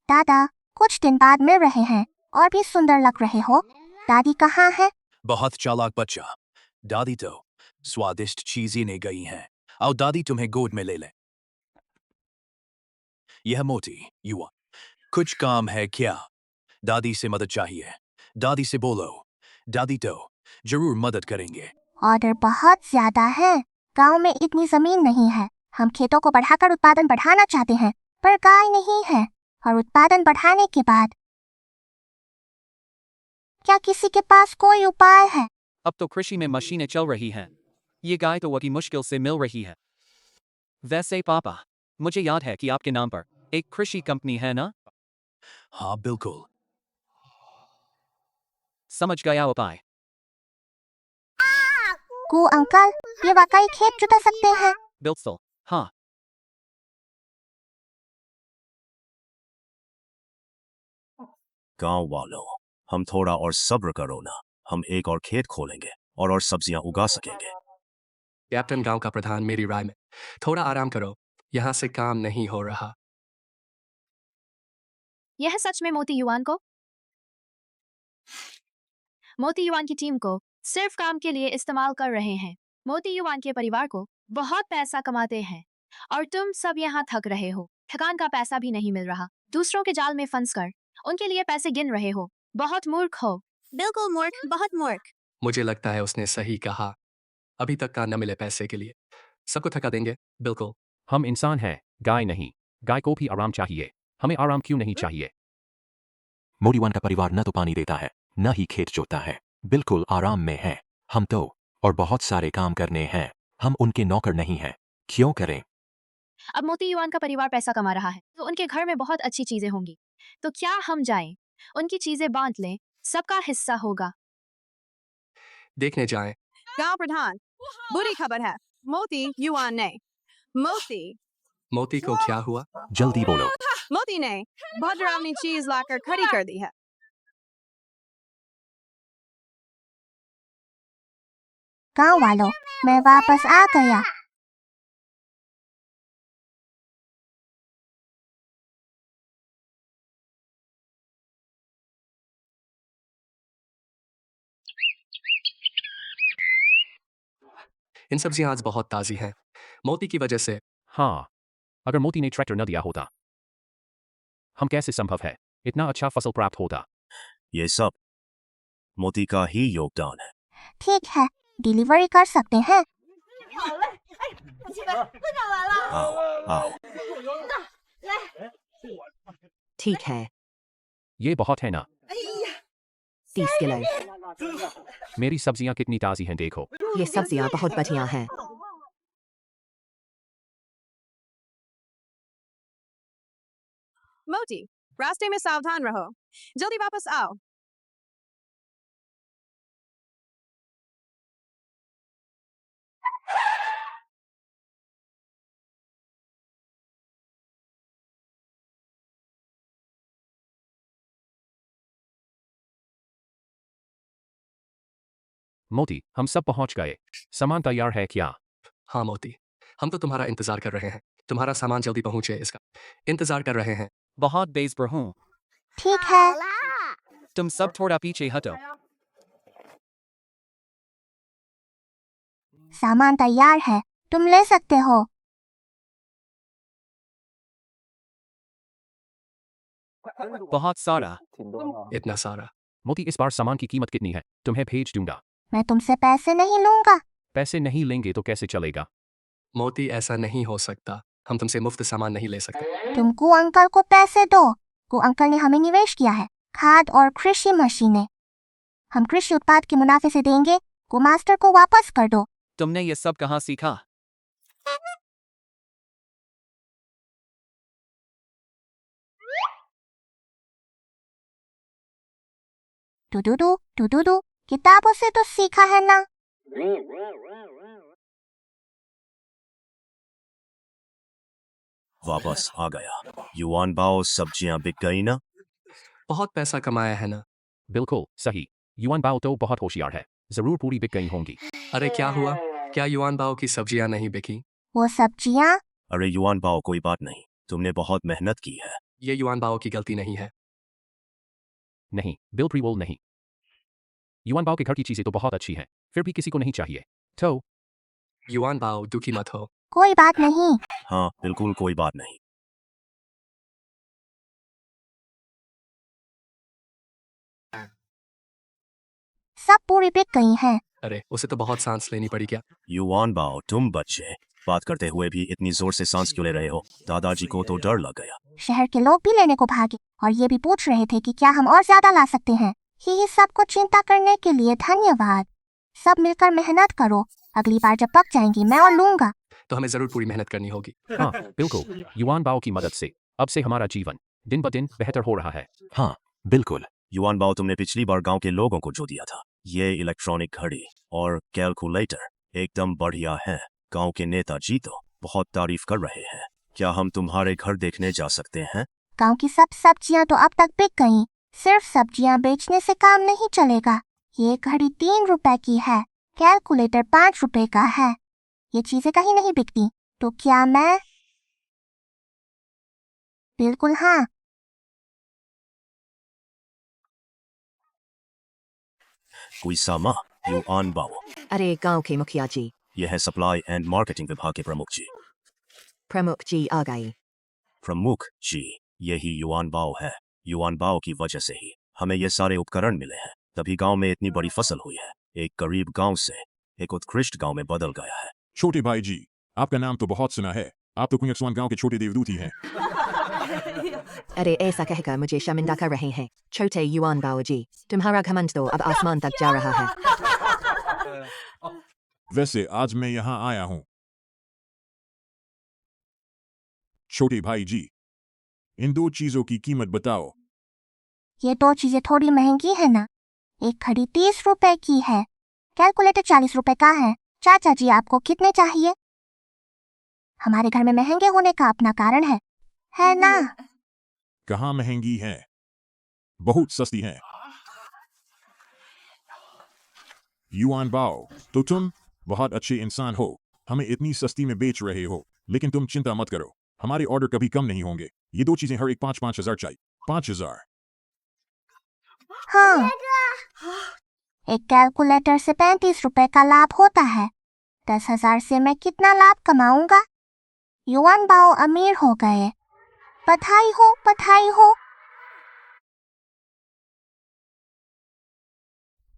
दादा, कुछ दिन बाद मिल रहे हैं और भी सुंदर लग रहे हो। दादी कहाँ है? बहुत चालाक बच्चा। दादी तो स्वादिष्ट चीजें ले गई हैं। आओ दादी तुम्हें गोद में ले ले। यह मोटी युवा, कुछ काम है क्या? दादी से मदद चाहिए। दादी से बोलो। दादी तो जरूर मदद करेंगे। ऑर्डर बहुत ज्यादा है। गांव में इतनी जमीन नहीं है। हम खेतों को बढ़ाकर उत्पादन बढ़ाना चाहते हैं, पर गाय नहीं है। और उत्पादन बढ़ाने के बाद क्या किसी के पास कोई उपाय है? अब तो कृषि में मशीनें चल रही हैं। ये गाय तो अति मुश्किल से मिल रही है। वैसे पापा, मुझे याद है कि आपके नाम पर एक कृषि कंपनी है ना? हाँ बिल्कुल। समझ गया उपाय। कू अंकल, ये वाकई खेत जुता सकते हैं? बिल्कुल, हाँ। गांव वालों, हम थोड़ा और सब्र करो ना। हम एक और खेत खोलेंगे और सब्जियां उगा सकेंगे। कैप्टन गांव का प्रधान, मेरी राय में थोड़ा आराम करो, यहाँ से काम नहीं हो रहा। यह सच में मोती युवान को? मोती युवान की टीम को सिर्फ काम के लिए इस्तेमाल कर रहे हैं। मोती युवान के परिवार को बहुत पैसा कमाते हैं और तुम सब यहाँ थक रहे हो। थकान का पैसा भी नहीं मिल रहा। दूसरों के जाल में फंस कर उनके लिए पैसे गिन रहे हो। बहुत मूर्ख हो। बिल्कुल मूर्ख, बहुत मूर्ख। मुझे लगता है उसने सही कहा। अभी तक का न मिले पैसे के लिए सबको थका देंगे। बिल्कुल। हम इंसान हैं, गाय नहीं। गाय को भी आराम चाहिए। हमें आराम क्यों नहीं चाहिए? मोरीवान का परिवार न तो पानी देता है, न ही खेत जोतता है। बिल्कुल आराम में है। हम तो और बहुत सारे काम करने हैं। हम उनके नौकर नहीं हैं। क्यों करें? अब मोती युआन का परिवार पैसा कमा रहा है तो उनके घर में बहुत अच्छी चीजें होंगी। तो क्या हम जाएं, उनकी चीजें बांट लें, सबका हिस्सा होगा। देखने जाएं। गांव प्रधान, बुरी खबर है। मोती युआन ने मोती को क्या हुआ? जल्दी बोलो। मोती ने बहुत डरावनी चीज लाकर खड़ी कर दी है। गांव वालों, मैं वापस आ गया। इन सब्जियां आज बहुत ताजी हैं। मोती की वजह से। हाँ, अगर मोती ने ट्रैक्टर न दिया होता, हम कैसे संभव है इतना अच्छा फसल प्राप्त होता? ये सब मोती का ही योगदान है। ठीक है, डिलीवरी कर सकते हैं। आओ, आओ। ठीक है, ये बहुत है ना? 30 किलो। मेरी सब्जियां कितनी ताजी हैं देखो। ये सब्जियां बहुत बढ़िया हैं। मोती, रास्ते में सावधान रहो। जल्दी वापस आओ। मोती, हम सब पहुंच गए। सामान तैयार है क्या? हाँ मोती, हम तो तुम्हारा इंतजार कर रहे हैं। तुम्हारा सामान जल्दी पहुंचे इसका इंतजार कर रहे हैं। बहुत बेसब्र हूँ। ठीक है। तुम सब थोड़ा पीछे हटो। सामान तैयार है, तुम ले सकते हो। बहुत सारा। इतना सारा। मोती, इस बार सामान की कीमत कितनी है? तुम्हें भेज दूंगा। मैं तुमसे पैसे नहीं लूंगा। पैसे नहीं लेंगे तो कैसे चलेगा? मोती, ऐसा नहीं हो सकता। हम तुमसे मुफ्त सामान नहीं ले सकते। तुम कु अंकल को पैसे दो। कु अंकल ने हमें निवेश किया है, खाद और कृषि मशीनें। हम कृषि उत्पाद के मुनाफे से देंगे। कु मास्टर को वापस कर दो। तुमने ये सब कहाँ सीखा? टुडुडू, किताबों से तो सीखा है ना। वापस आ गया। युआन बाओ, सब्जियां बिक गई ना? बहुत पैसा कमाया है ना? बिल्कुल सही। युआन बाओ तो बहुत होशियार है, जरूर पूरी बिक गई होंगी। अरे क्या हुआ? क्या युआन बाओ की सब्जियां नहीं बिकी? वो सब्जियां? अरे युआन बाओ, कोई बात नहीं। तुमने बहुत मेहनत की है। ये युआन बाओ की गलती नहीं है। नहीं, बिल प्रीवोल नहीं। युआन बाओ के घर की चीजें तो बहुत अच्छी हैं, फिर भी किसी को नहीं चाहिए। तो युआन बाओ, दुखी मत हो। कोई बात नहीं। हाँ, बिल्कुल कोई बात नहीं। सब पूरी बिक गई हैं। अरे उसे तो बहुत सांस लेनी पड़ी क्या? युआन बाओ, तुम बच्चे बात करते हुए भी इतनी जोर से सांस क्यों ले रहे हो? दादाजी को तो डर लग गया। शहर के लोग भी लेने को भागे और ये भी पूछ रहे थे कि क्या हम और ज्यादा ला सकते हैं। ही सबको चिंता करने के लिए धन्यवाद। सब मिलकर मेहनत करो। अगली बार जब पक जाएंगी मैं और लूंगा। तो हमें जरूर पूरी मेहनत करनी होगी। हाँ, बिल्कुल। युआन बाओ की मदद से अब से हमारा जीवन दिन ब दिन बेहतर हो रहा है। हाँ, बिल्कुल। युआन बाओ, तुमने पिछली बार गांव के लोगों को जो दिया था, ये इलेक्ट्रॉनिक घड़ी और कैलकुलेटर एकदम बढ़िया है। गांव के नेताजी तो बहुत तारीफ कर रहे हैं। क्या हम तुम्हारे घर देखने जा सकते हैं? गांव की सब सब्जियां तो अब तक बिक गईं। सिर्फ सब्जियां बेचने से काम नहीं चलेगा। ये घड़ी 3 रुपए की है, कैलकुलेटर 5 रुपए का है। ये चीजें कहीं नहीं बिकती, तो क्या मैं? बिल्कुल हाँ। कुइसामा, युआन बाओ। अरे गांव के मुखिया जी। यह है सप्लाई एंड मार्केटिंग विभाग के प्रमुख जी। प्रमुख जी आ गई। प्रमुख जी, यही युआन बाओ है। युआन बाओ की वजह से ही हमें ये सारे उपकरण मिले हैं। तभी गांव में इतनी बड़ी फसल हुई है। एक गरीब गांव से एक उत्कृष्ट गांव में बदल गया है। छोटे भाई जी, आपका नाम तो बहुत सुना है। आप तो कुंयक्सवान गांव के छोटे देवदूत ही हैं। अरे ऐसा कहकर मुझे शर्मिंदा कर रहे हैं। छोटे युआन बाओ जी, तुम्हारा घमंड तो अब आसमान तक जा रहा है। वैसे आज मैं यहाँ आया हूँ। छोटे भाई जी, इन दो चीजों की कीमत बताओ। ये दो चीजें थोड़ी महंगी है ना। एक घड़ी 30 रुपए की है, कैलकुलेटर 40 रुपए का है। चाचा जी आपको कितने चाहिए? हमारे घर में महंगे होने का अपना कारण है ना? कहाँ महंगी है, बहुत सस्ती है। युआन बाओ, तो तुम बहुत अच्छे इंसान हो, हमें इतनी सस्ती में बेच रहे हो। लेकिन तुम चिंता मत करो, हमारे ऑर्डर कभी कम नहीं होंगे। ये दो चीजें हर एक 5-5 हजार चाहिए। 5,000। हाँ, एक कैलकुलेटर से 35 रुपए का लाभ होता है। 10,000 से मैं कितना लाभ कमाऊंगा? युआन बाओ अमीर हो गए। बधाई हो, बधाई हो।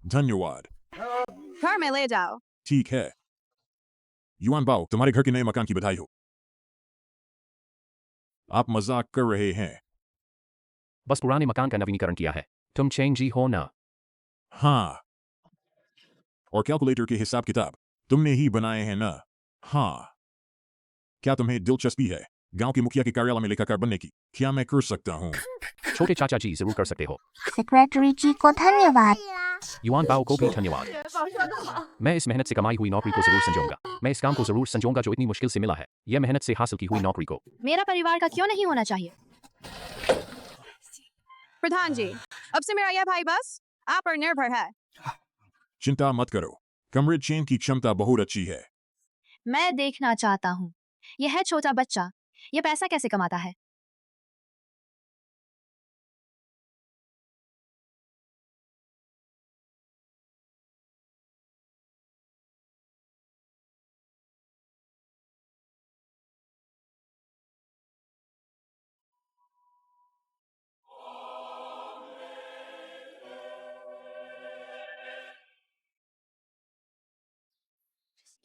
धन्यवाद। घर में ले जाओ। ठीक है। युआन बाओ, तुम्हारे घर के नए मकान की बधाई हो। आप मजाक कर रहे हैं। बस पुराने मकान का नवीनीकरण किया है। तुम चेंजी हो ना? हाँ। और कैलकुलेटर के हिसाब किताब तुमने ही बनाए हैं ना? हाँ। क्या तुम्हें दिलचस्पी है गांव के मुखिया के कार्यालय में लेखाकार बनने की? क्या मैं कर सकता हूँ? छोटे चाचा जी जरूर कर सकते हो। सेक्रेटरी जी को धन्यवाद। युआन बाओ को भी धन्यवाद। मैं इस मेहनत से कमाई हुई नौकरी को जरूर संजोऊंगा। मैं इस काम को जरूर संजोऊंगा जो इतनी मुश्किल से मिला है। यह मेहनत से हासिल की हुई नौकरी को। मेरा परिवार का क्यों नहीं होना चाहिए? प्रधान जी, अब से मेरा यह भाई बस आप पर निर्भर है। चिंता मत करो, कमरे चेन की क्षमता बहुत अच्छी है। मैं देखना चाहता हूँ, यह है छोटा बच्चा, यह पैसा कैसे कमाता है?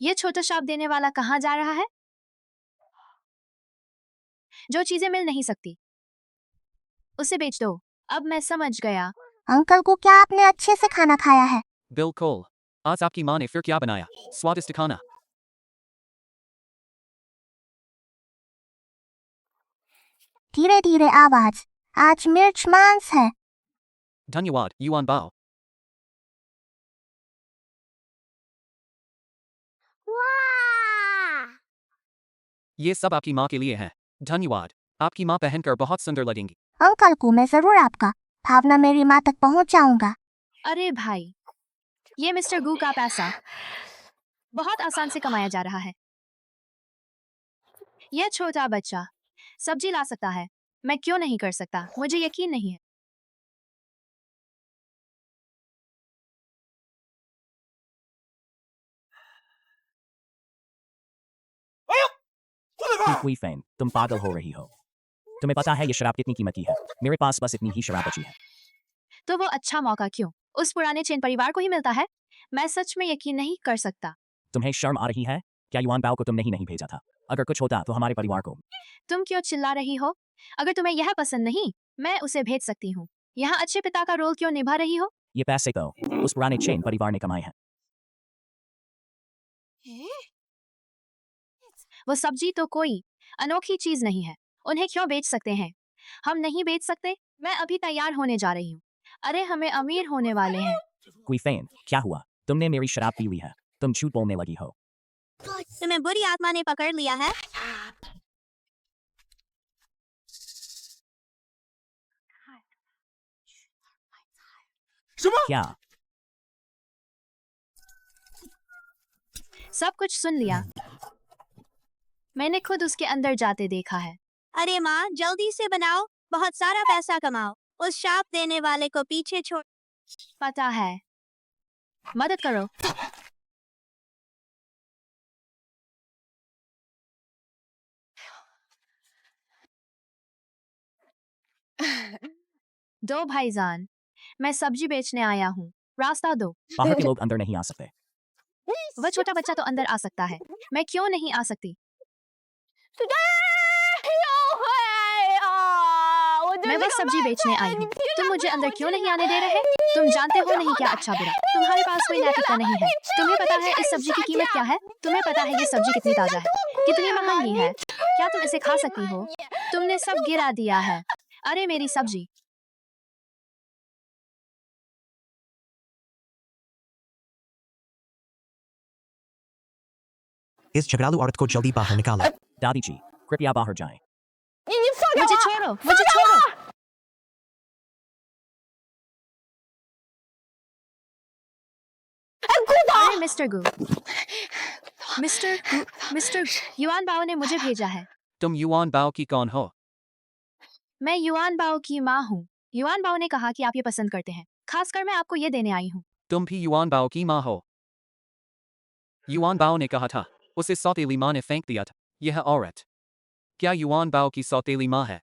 यह छोटा शाप देने वाला कहाँ जा रहा है? जो चीजें मिल नहीं सकती उसे बेच दो। अब मैं समझ गया। अंकल को क्या आपने अच्छे से खाना खाया है? बिल्कुल। आज आपकी माँ ने फिर क्या बनाया? स्वादिष्ट खाना। धीरे धीरे आवाज। आज मिर्च मांस है। धन्यवाद युआन बाओ। ये सब आपकी माँ के लिए है। धन्यवाद। आपकी माँ पहनकर बहुत सुंदर लगेंगी। अंकल को मैं जरूर आपका भावना मेरी माँ तक पहुँच जाऊंगा। अरे भाई, ये मिस्टर गू का पैसा बहुत आसान से कमाया जा रहा है। यह छोटा बच्चा सब्जी ला सकता है, मैं क्यों नहीं कर सकता? मुझे यकीन नहीं है। कोई फैन, तुम पागल हो रही हो। तुम्हें पता है ये शराब कितनी कीमती है? मेरे पास बस इतनी ही शराब बची है। तो वो अच्छा मौका क्यों उस पुराने चेन परिवार को ही मिलता है? मैं सच में यकीन नहीं कर सकता। तुम्हें शर्म आ रही है? क्या युआन बाओ को तुमने ही नहीं भेजा था? अगर कुछ होता तो हमारे परिवार को। तुम क्यों चिल्ला रही हो? अगर तुम्हें यह पसंद नहीं, मैं उसे भेज सकती हूँ। यहाँ अच्छे पिता का रोल क्यों निभा रही हो? ये पैसे तो उस पुराने चेन परिवार ने कमाए हैं। वो सब्जी तो कोई अनोखी चीज नहीं है, उन्हें क्यों बेच सकते हैं? हम नहीं बेच सकते। मैं अभी तैयार होने जा रही हूँ। अरे हमें अमीर होने वाले हैं। कोई फैन, क्या हुआ? तुमने मेरी शराब पी हुई है। तुम झूठ बोलने लगी हो। तुम्हें बुरी आत्मा ने पकड़ लिया है। क्या? सब कुछ सुन लिया। मैंने खुद उसके अंदर जाते देखा है। अरे माँ, जल्दी से बनाओ, बहुत सारा पैसा कमाओ। उस शाप देने वाले को पीछे छोड़। पता है, मदद करो। दो भाईजान, मैं सब्जी बेचने आया हूँ। रास्ता दो। बाहर के लोग अंदर नहीं आ सकते। वह छोटा बच्चा तो अंदर आ सकता है, मैं क्यों नहीं आ सकती? मैं बस सब्जी बेचने आई हूँ, तुम मुझे अंदर क्यों नहीं आने दे रहे? तुम जानते हो नहीं क्या अच्छा बुरा, तुम्हारे पास कोई नैतिकता नहीं है। तुम्हें पता है इस सब्जी की कीमत क्या है? तुम्हें पता है ये सब्जी कितनी ताजा है, कितनी महंगी है? क्या तुम इसे खा सकती हो? तुमने सब गिरा दिया है। अरे मेरी सब्जी। इस झगड़ालू औरत को जल्दी बाहर निकालो। दादी जी, कृपया बाहर जाएं। मुझे छोड़ो, मुझे छोड़ो। अरे मिस्टर युआन बाओ ने मुझे भेजा है। तुम युआन बाओ की कौन हो? मैं युआन बाओ की माँ हूँ। युआन बाओ ने कहा कि आप ये पसंद करते हैं, खासकर मैं आपको ये देने आई हूँ। तुम भी युआन बाओ की माँ हो? युआन बाओ ने कहा था, उसे सौतेली माँ ने फेंक दिया था। यह औरत क्या युआन बाओ की सौतेली माँ है?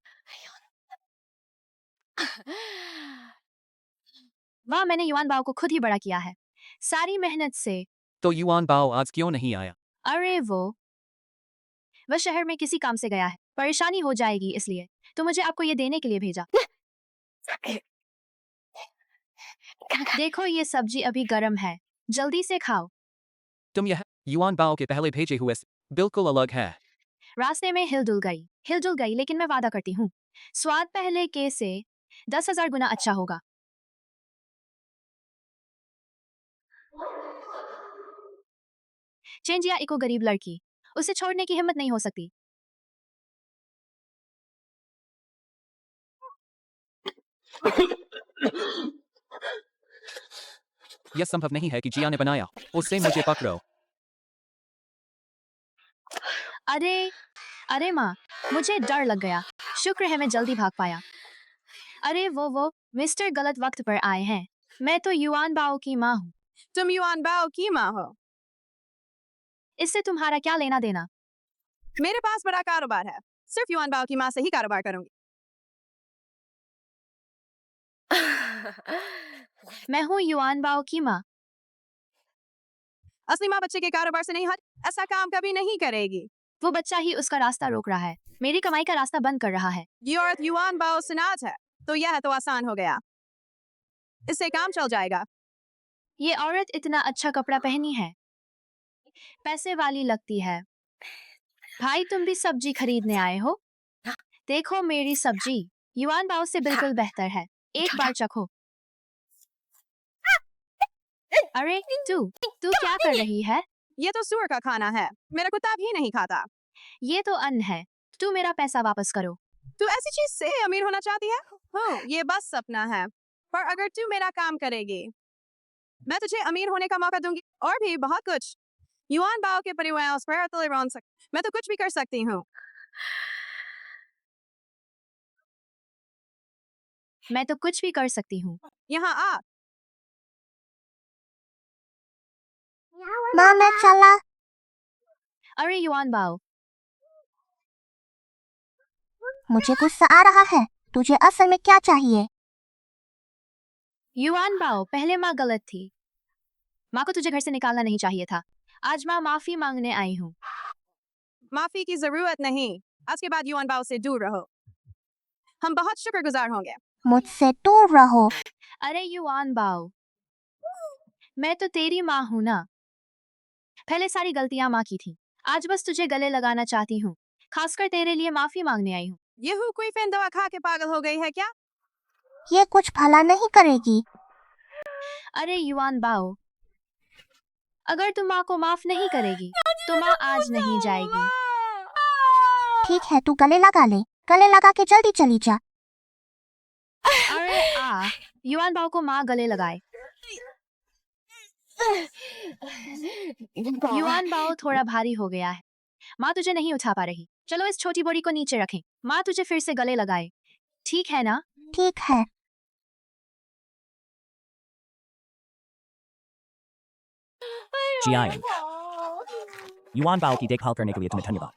वाह, मैंने युआन बाओ को खुद ही बड़ा किया है, सारी मेहनत से। तो युआन बाओ आज क्यों नहीं आया? अरे वह शहर में किसी काम से गया है, परेशानी हो जाएगी इसलिए तो मुझे आपको ये देने के लिए भेजा। देखो ये सब्जी अभी गर्म है, जल्दी से खाओ। तुम यह युआन बाओ के पहले भेजे हुए से बिल्कुल अलग है। रास्ते में हिलडुल गई, लेकिन मैं वादा करती हूँ स्वाद पहले के से 10,000 गुना अच्छा होगा। चेंजिया इको गरीब लड़की, उसे छोड़ने की हिम्मत नहीं हो सकती। यह संभव नहीं है कि जिया ने बनाया, उससे मुझे पकड़ो। अरे माँ, मुझे डर लग गया, शुक्र है मैं जल्दी भाग पाया। अरे वो मिस्टर गलत वक्त पर आए हैं, मैं तो युआन बाओ की माँ हूँ। तुम युआन बाओ की माँ हो? इससे तुम्हारा क्या लेना देना? मेरे पास बड़ा कारोबार है, सिर्फ युआन बाओ की माँ से ही कारोबार करूंगी। मैं हूँ युआन बाओ की माँ। असली माँ बच्चे के कारोबार से नहीं हट, ऐसा काम कभी नहीं करेगी। वो बच्चा ही उसका रास्ता रोक रहा है, मेरी कमाई का रास्ता बंद कर रहा है। ये औरत युआन बाओ सिनाज है, तो यह तो आसान हो गया, इससे काम चल जाएगा। ये औरत इतना अच्छा कपड़ा पहनी है, पैसे वाली लगती है। भाई तुम भी सब्जी खरीदने आए हो? देखो मेरी सब्जी युआन बाओ से बिल्कुल बेहतर है, एक बार चखो। अरे तू क्या कर रही है? ये तो सुअर का खाना है, मेरा कुत्ता भी नहीं खाता। ये तो अन्न है, तू मेरा पैसा वापस करो। तू ऐसी चीज से अमीर होना चाहती है? हो, ये बस सपना है, पर अगर तू मेरा काम करेगी मैं तुझे अमीर होने का मौका दूंगी, और भी बहुत कुछ। युआन बाओ के परिवार मैं तो कुछ भी कर सकती हूँ। मैं तो कुछ भी कर सकती हूँ। यहाँ आ। माँ मैं चला। अरे युआन बाओ, मुझे गुस्सा आ रहा है, तुझे असल में क्या चाहिए? युआन बाओ, पहले माँ गलत थी, माँ को तुझे घर से निकालना नहीं चाहिए था। आज माँ माफी मांगने आई हूँ। माफी की जरूरत नहीं, आज के बाद युआन बाओ से दूर रहो, हम बहुत शुक्रगुजार होंगे। मुझसे दूर रहो। अरे युआन बाओ, मैं तो तेरी माँ हूँ ना, पहले सारी गलतियाँ माँ की थी, आज बस तुझे गले लगाना चाहती हूँ, खासकर तेरे लिए माफी मांगने आई हूँ। ये कोई फैन दवा खा के पागल हो गई है क्या? ये कुछ भला नहीं करेगी। अरे युआन बाओ, अगर तुम माँ को माफ नहीं करेगी तो माँ आज नहीं जाएगी। ठीक है, तू गले लगा ले, गले लगा के जल्दी चली जा। अरे युआन बाओ को माँ गले लगाए। युआन बाओ थोड़ा भारी हो गया है, माँ तुझे नहीं उठा पा रही, चलो इस छोटी बोरी को नीचे रखें, माँ तुझे फिर से गले लगाए, ठीक है ना? ठीक है। जियान, युआन बाओ की देखभाल करने के लिए तुम्हें धन्यवाद।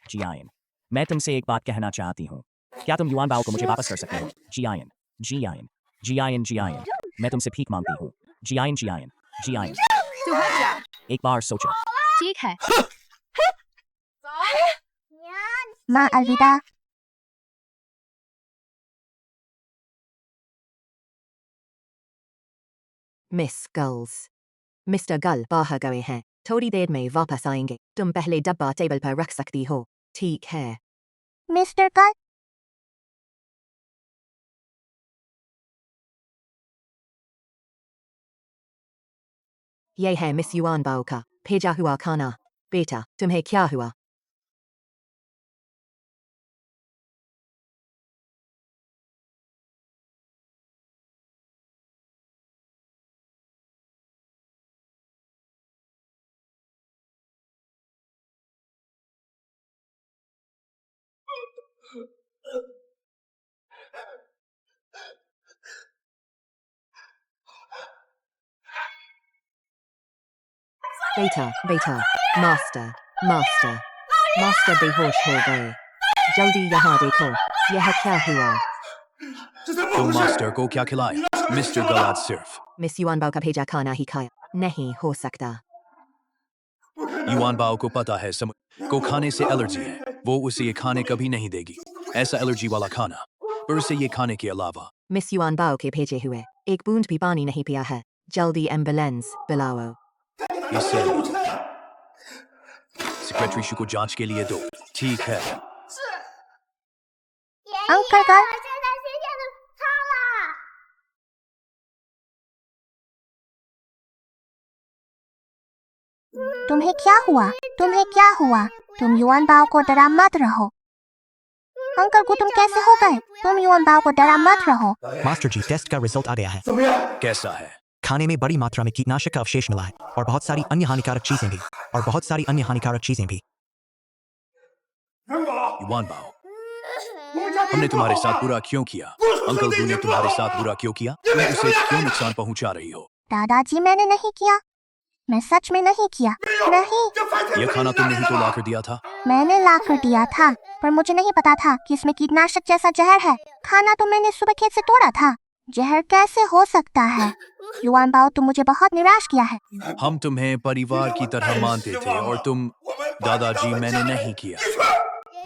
जियान, मैं तुमसे एक बात कहना चाहती हूँ, क्या तुम युआन बाओ को मुझे वापस कर सकते हो? जियान, जियायन मैं तुमसे भीख मांगती हूँ जियायन तू हट जा। एक बार सोचो ठीक है माँ अलविदा। मिस गर्ल्स मिस्टर गल बाहर गए हैं, थोड़ी देर में वापस आएंगे। तुम पहले डब्बा टेबल पर रख सकती हो, ठीक है? मिस्टर गल, ये है मिस युआन बाओ का भेजा हुआ खाना। बेटा, तुम्हें क्या हुआ? बेटा, मास्टर बेहोश हो गए। जल्दी यहाँ देखो, यह क्या हुआ? तुम मास्टर को क्या खिलाया? मिस्टर गलाद सिर्फ मिस युआन बाओ का भेजा खाना ही खाया, नहीं हो सकता। युआन बाओ को पता है को खाने से एलर्जी है, वो उसे ये खाने कभी नहीं देगी, ऐसा एलर्जी वाला खाना। पर उसे ये खाने के अलावा मिस युआन बाओ के भेजे हुए एक बूंद भी पानी नहीं पिया है, जल्दी एम्बुलेंस बुलाओ। इसे सेक्रेटरी शू को जांच के लिए दो, ठीक है? अंकल गल, तुम्हें क्या हुआ? तुम युआन बाओ को डरा मत रहो। अंकल को तुम कैसे हो गए? तुम युआन बाओ को डरा मत रहो। मास्टर जी, टेस्ट का रिजल्ट आ गया है। कैसा है? खाने में बड़ी मात्रा में कीटनाशक का अवशेष मिला है और बहुत सारी अन्य हानिकारक चीजें भी। युआन बाओ, हमने तुम्हारे साथ बुरा क्यों किया? अंकल गू ने तुम्हारे साथ बुरा क्यों किया? तुम उसे क्यों नुकसान पहुंचा रही हो? दादाजी, मैंने नहीं किया, मैं सच में नहीं किया। नहीं, यह खाना तुमने ही तो लाकर दिया था। मैंने लाकर दिया था, पर मुझे नहीं पता था कि इसमें कीटनाशक जैसा जहर है। खाना तो मैंने सुबह खेत से तोड़ा था, जहर कैसे हो सकता है? युआन बाओ, तुम मुझे बहुत निराश किया है। हम तुम्हें परिवार की तरह मानते थे और तुम दादाजी, मैंने नहीं किया।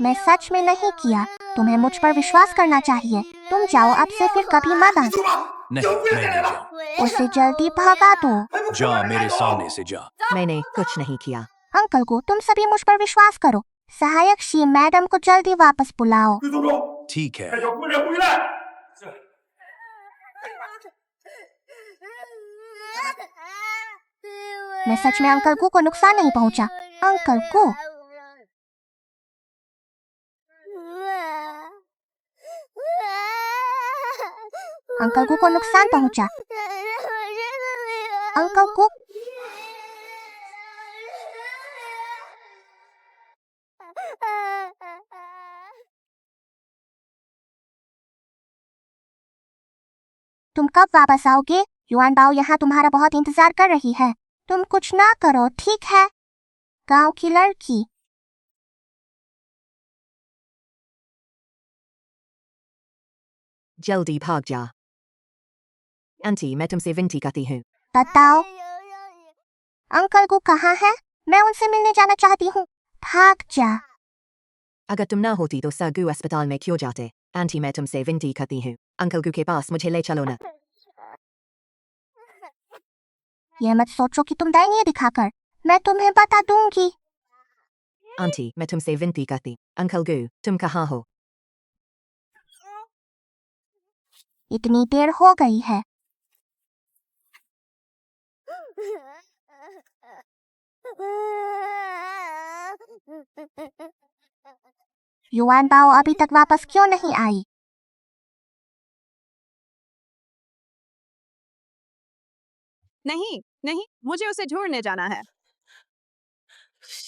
मैं सच में नहीं किया, तुम्हें मुझ पर विश्वास करना चाहिए। तुम जाओ अब से, फिर कभी मत आना। नहीं, मैं नहीं जाऊँ। उसे जल्दी भगा दो। जा, मेरे सामने से जा। मैंने कुछ नहीं किया। अंकल को तुम सभी मुझ पर विश्वास करो। सहायक शी मैडम को जल्दी वापस बुलाओ। ठीक है। मैं सच में अंकल को नुकसान नहीं पहुंचा। अंकल को नुकसान पहुंचा। अंकल को तुम कब वापस आओगे? युआन बाओ यहाँ तुम्हारा बहुत इंतजार कर रही है। तुम कुछ ना करो, ठीक है? गांव की लड़की। जल्दी भाग जा। आंटी, मैं तुमसे विनती करती हूँ। बताओ, अंकल को कहाँ है? मैं उनसे मिलने जाना चाहती हूँ। भाग जा। अगर तुम ना होती तो सर गू अस्पताल में क्यों जाते? आंटी, मैं तुमसे विनती करती हूँ, अंकल गू के पास मुझे ले चलो ना। ये मत सोचो कि तुम दयनीय दिखाकर मैं तुम्हें बता दूंगी। आंटी, मैं तुमसे विनती करती, अंकल गू, तुम कहाँ हो? इतनी देर हो गई है। युआन बाओ अभी तक वापस क्यों नहीं आई? नहीं, मुझे उसे ढूंढने जाना है।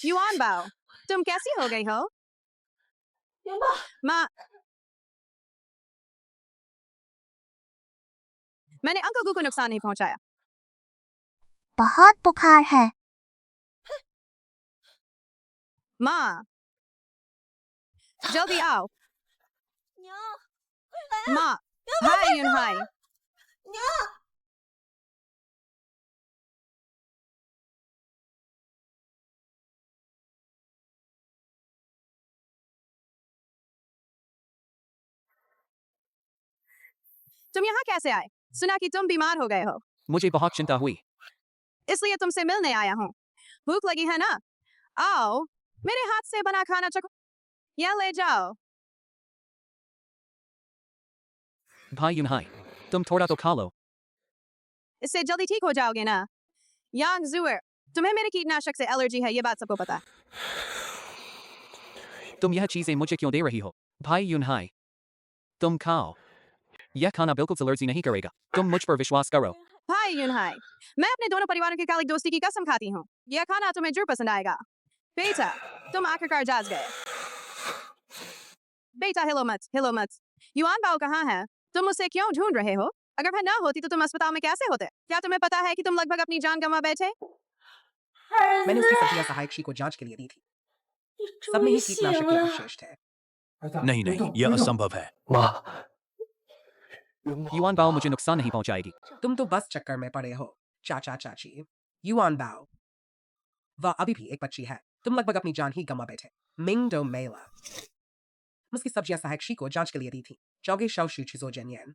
युआन बाओ, तुम कैसी हो गई हो? माँ, मैंने अंकल गू को नुकसान नहीं पहुंचाया। बहुत बुखार है। माँ, जल्दी आओ। माँ, हाय युन हाय। तुम यहाँ कैसे आए? सुना कि तुम बीमार हो गए हो, मुझे बहुत चिंता हुई। इसलिए तुमसे मिलने आया हूँ। भूख लगी है ना? आओ, मेरे हाथ से बना खाना चखो। या ले जाओ। भाई यूनहाई, तुम थोड़ा तो खा लो। इससे जल्दी ठीक हो जाओगे ना? यांग जुअर, तुम्हें मेरे कीटनाशक से एलर्जी है, ये बात सबको पता है। तुम यह चीजें मुझे क्यों दे रही हो? भाई यूनहाई, तुम खाओ। यह खाना बिल्कुल एलर्जी नहीं करेगा। तुम मुझ पर विश्वास करो। भाई यूनहाई, मैं अपने दोनों परिवारों के कालिक दोस्ती की कसम खाती हूँ। यह खाना तुम्हें जरूर पसंद आएगा। बेटा, तुम आखिरकार जाग गए। बेटा हिलो मत। युआन बाओ कहाँ है? तुम मुझसे क्यों ढूंढ रहे हो? अगर वह ना होती तो तुम अस्पताल में कैसे होते? क्या तुम्हें पता है कि तुम लगभग अपनी जान गंवा बैठे? मैंने उसकी सब्जियां सहायक शी को जांच के लिए दी थी। सब में ही कीटनाशक के अवशेष थे। नहीं नहीं, यह असंभव है। युआन बाओ मुझे नुकसान नहीं पहुंचाएगी। तुम तो बस चक्कर में पड़े हो, चाचा चाची। युआन बाओ, वह अभी भी एक बच्ची है। तुम लगभग अपनी जान ही गंवा बैठे। मिंग डो मेला, उसकी सब्जियां सहायक शी को जांच के लिए दी थी। चौगे शाओ शू चिजो जेनियन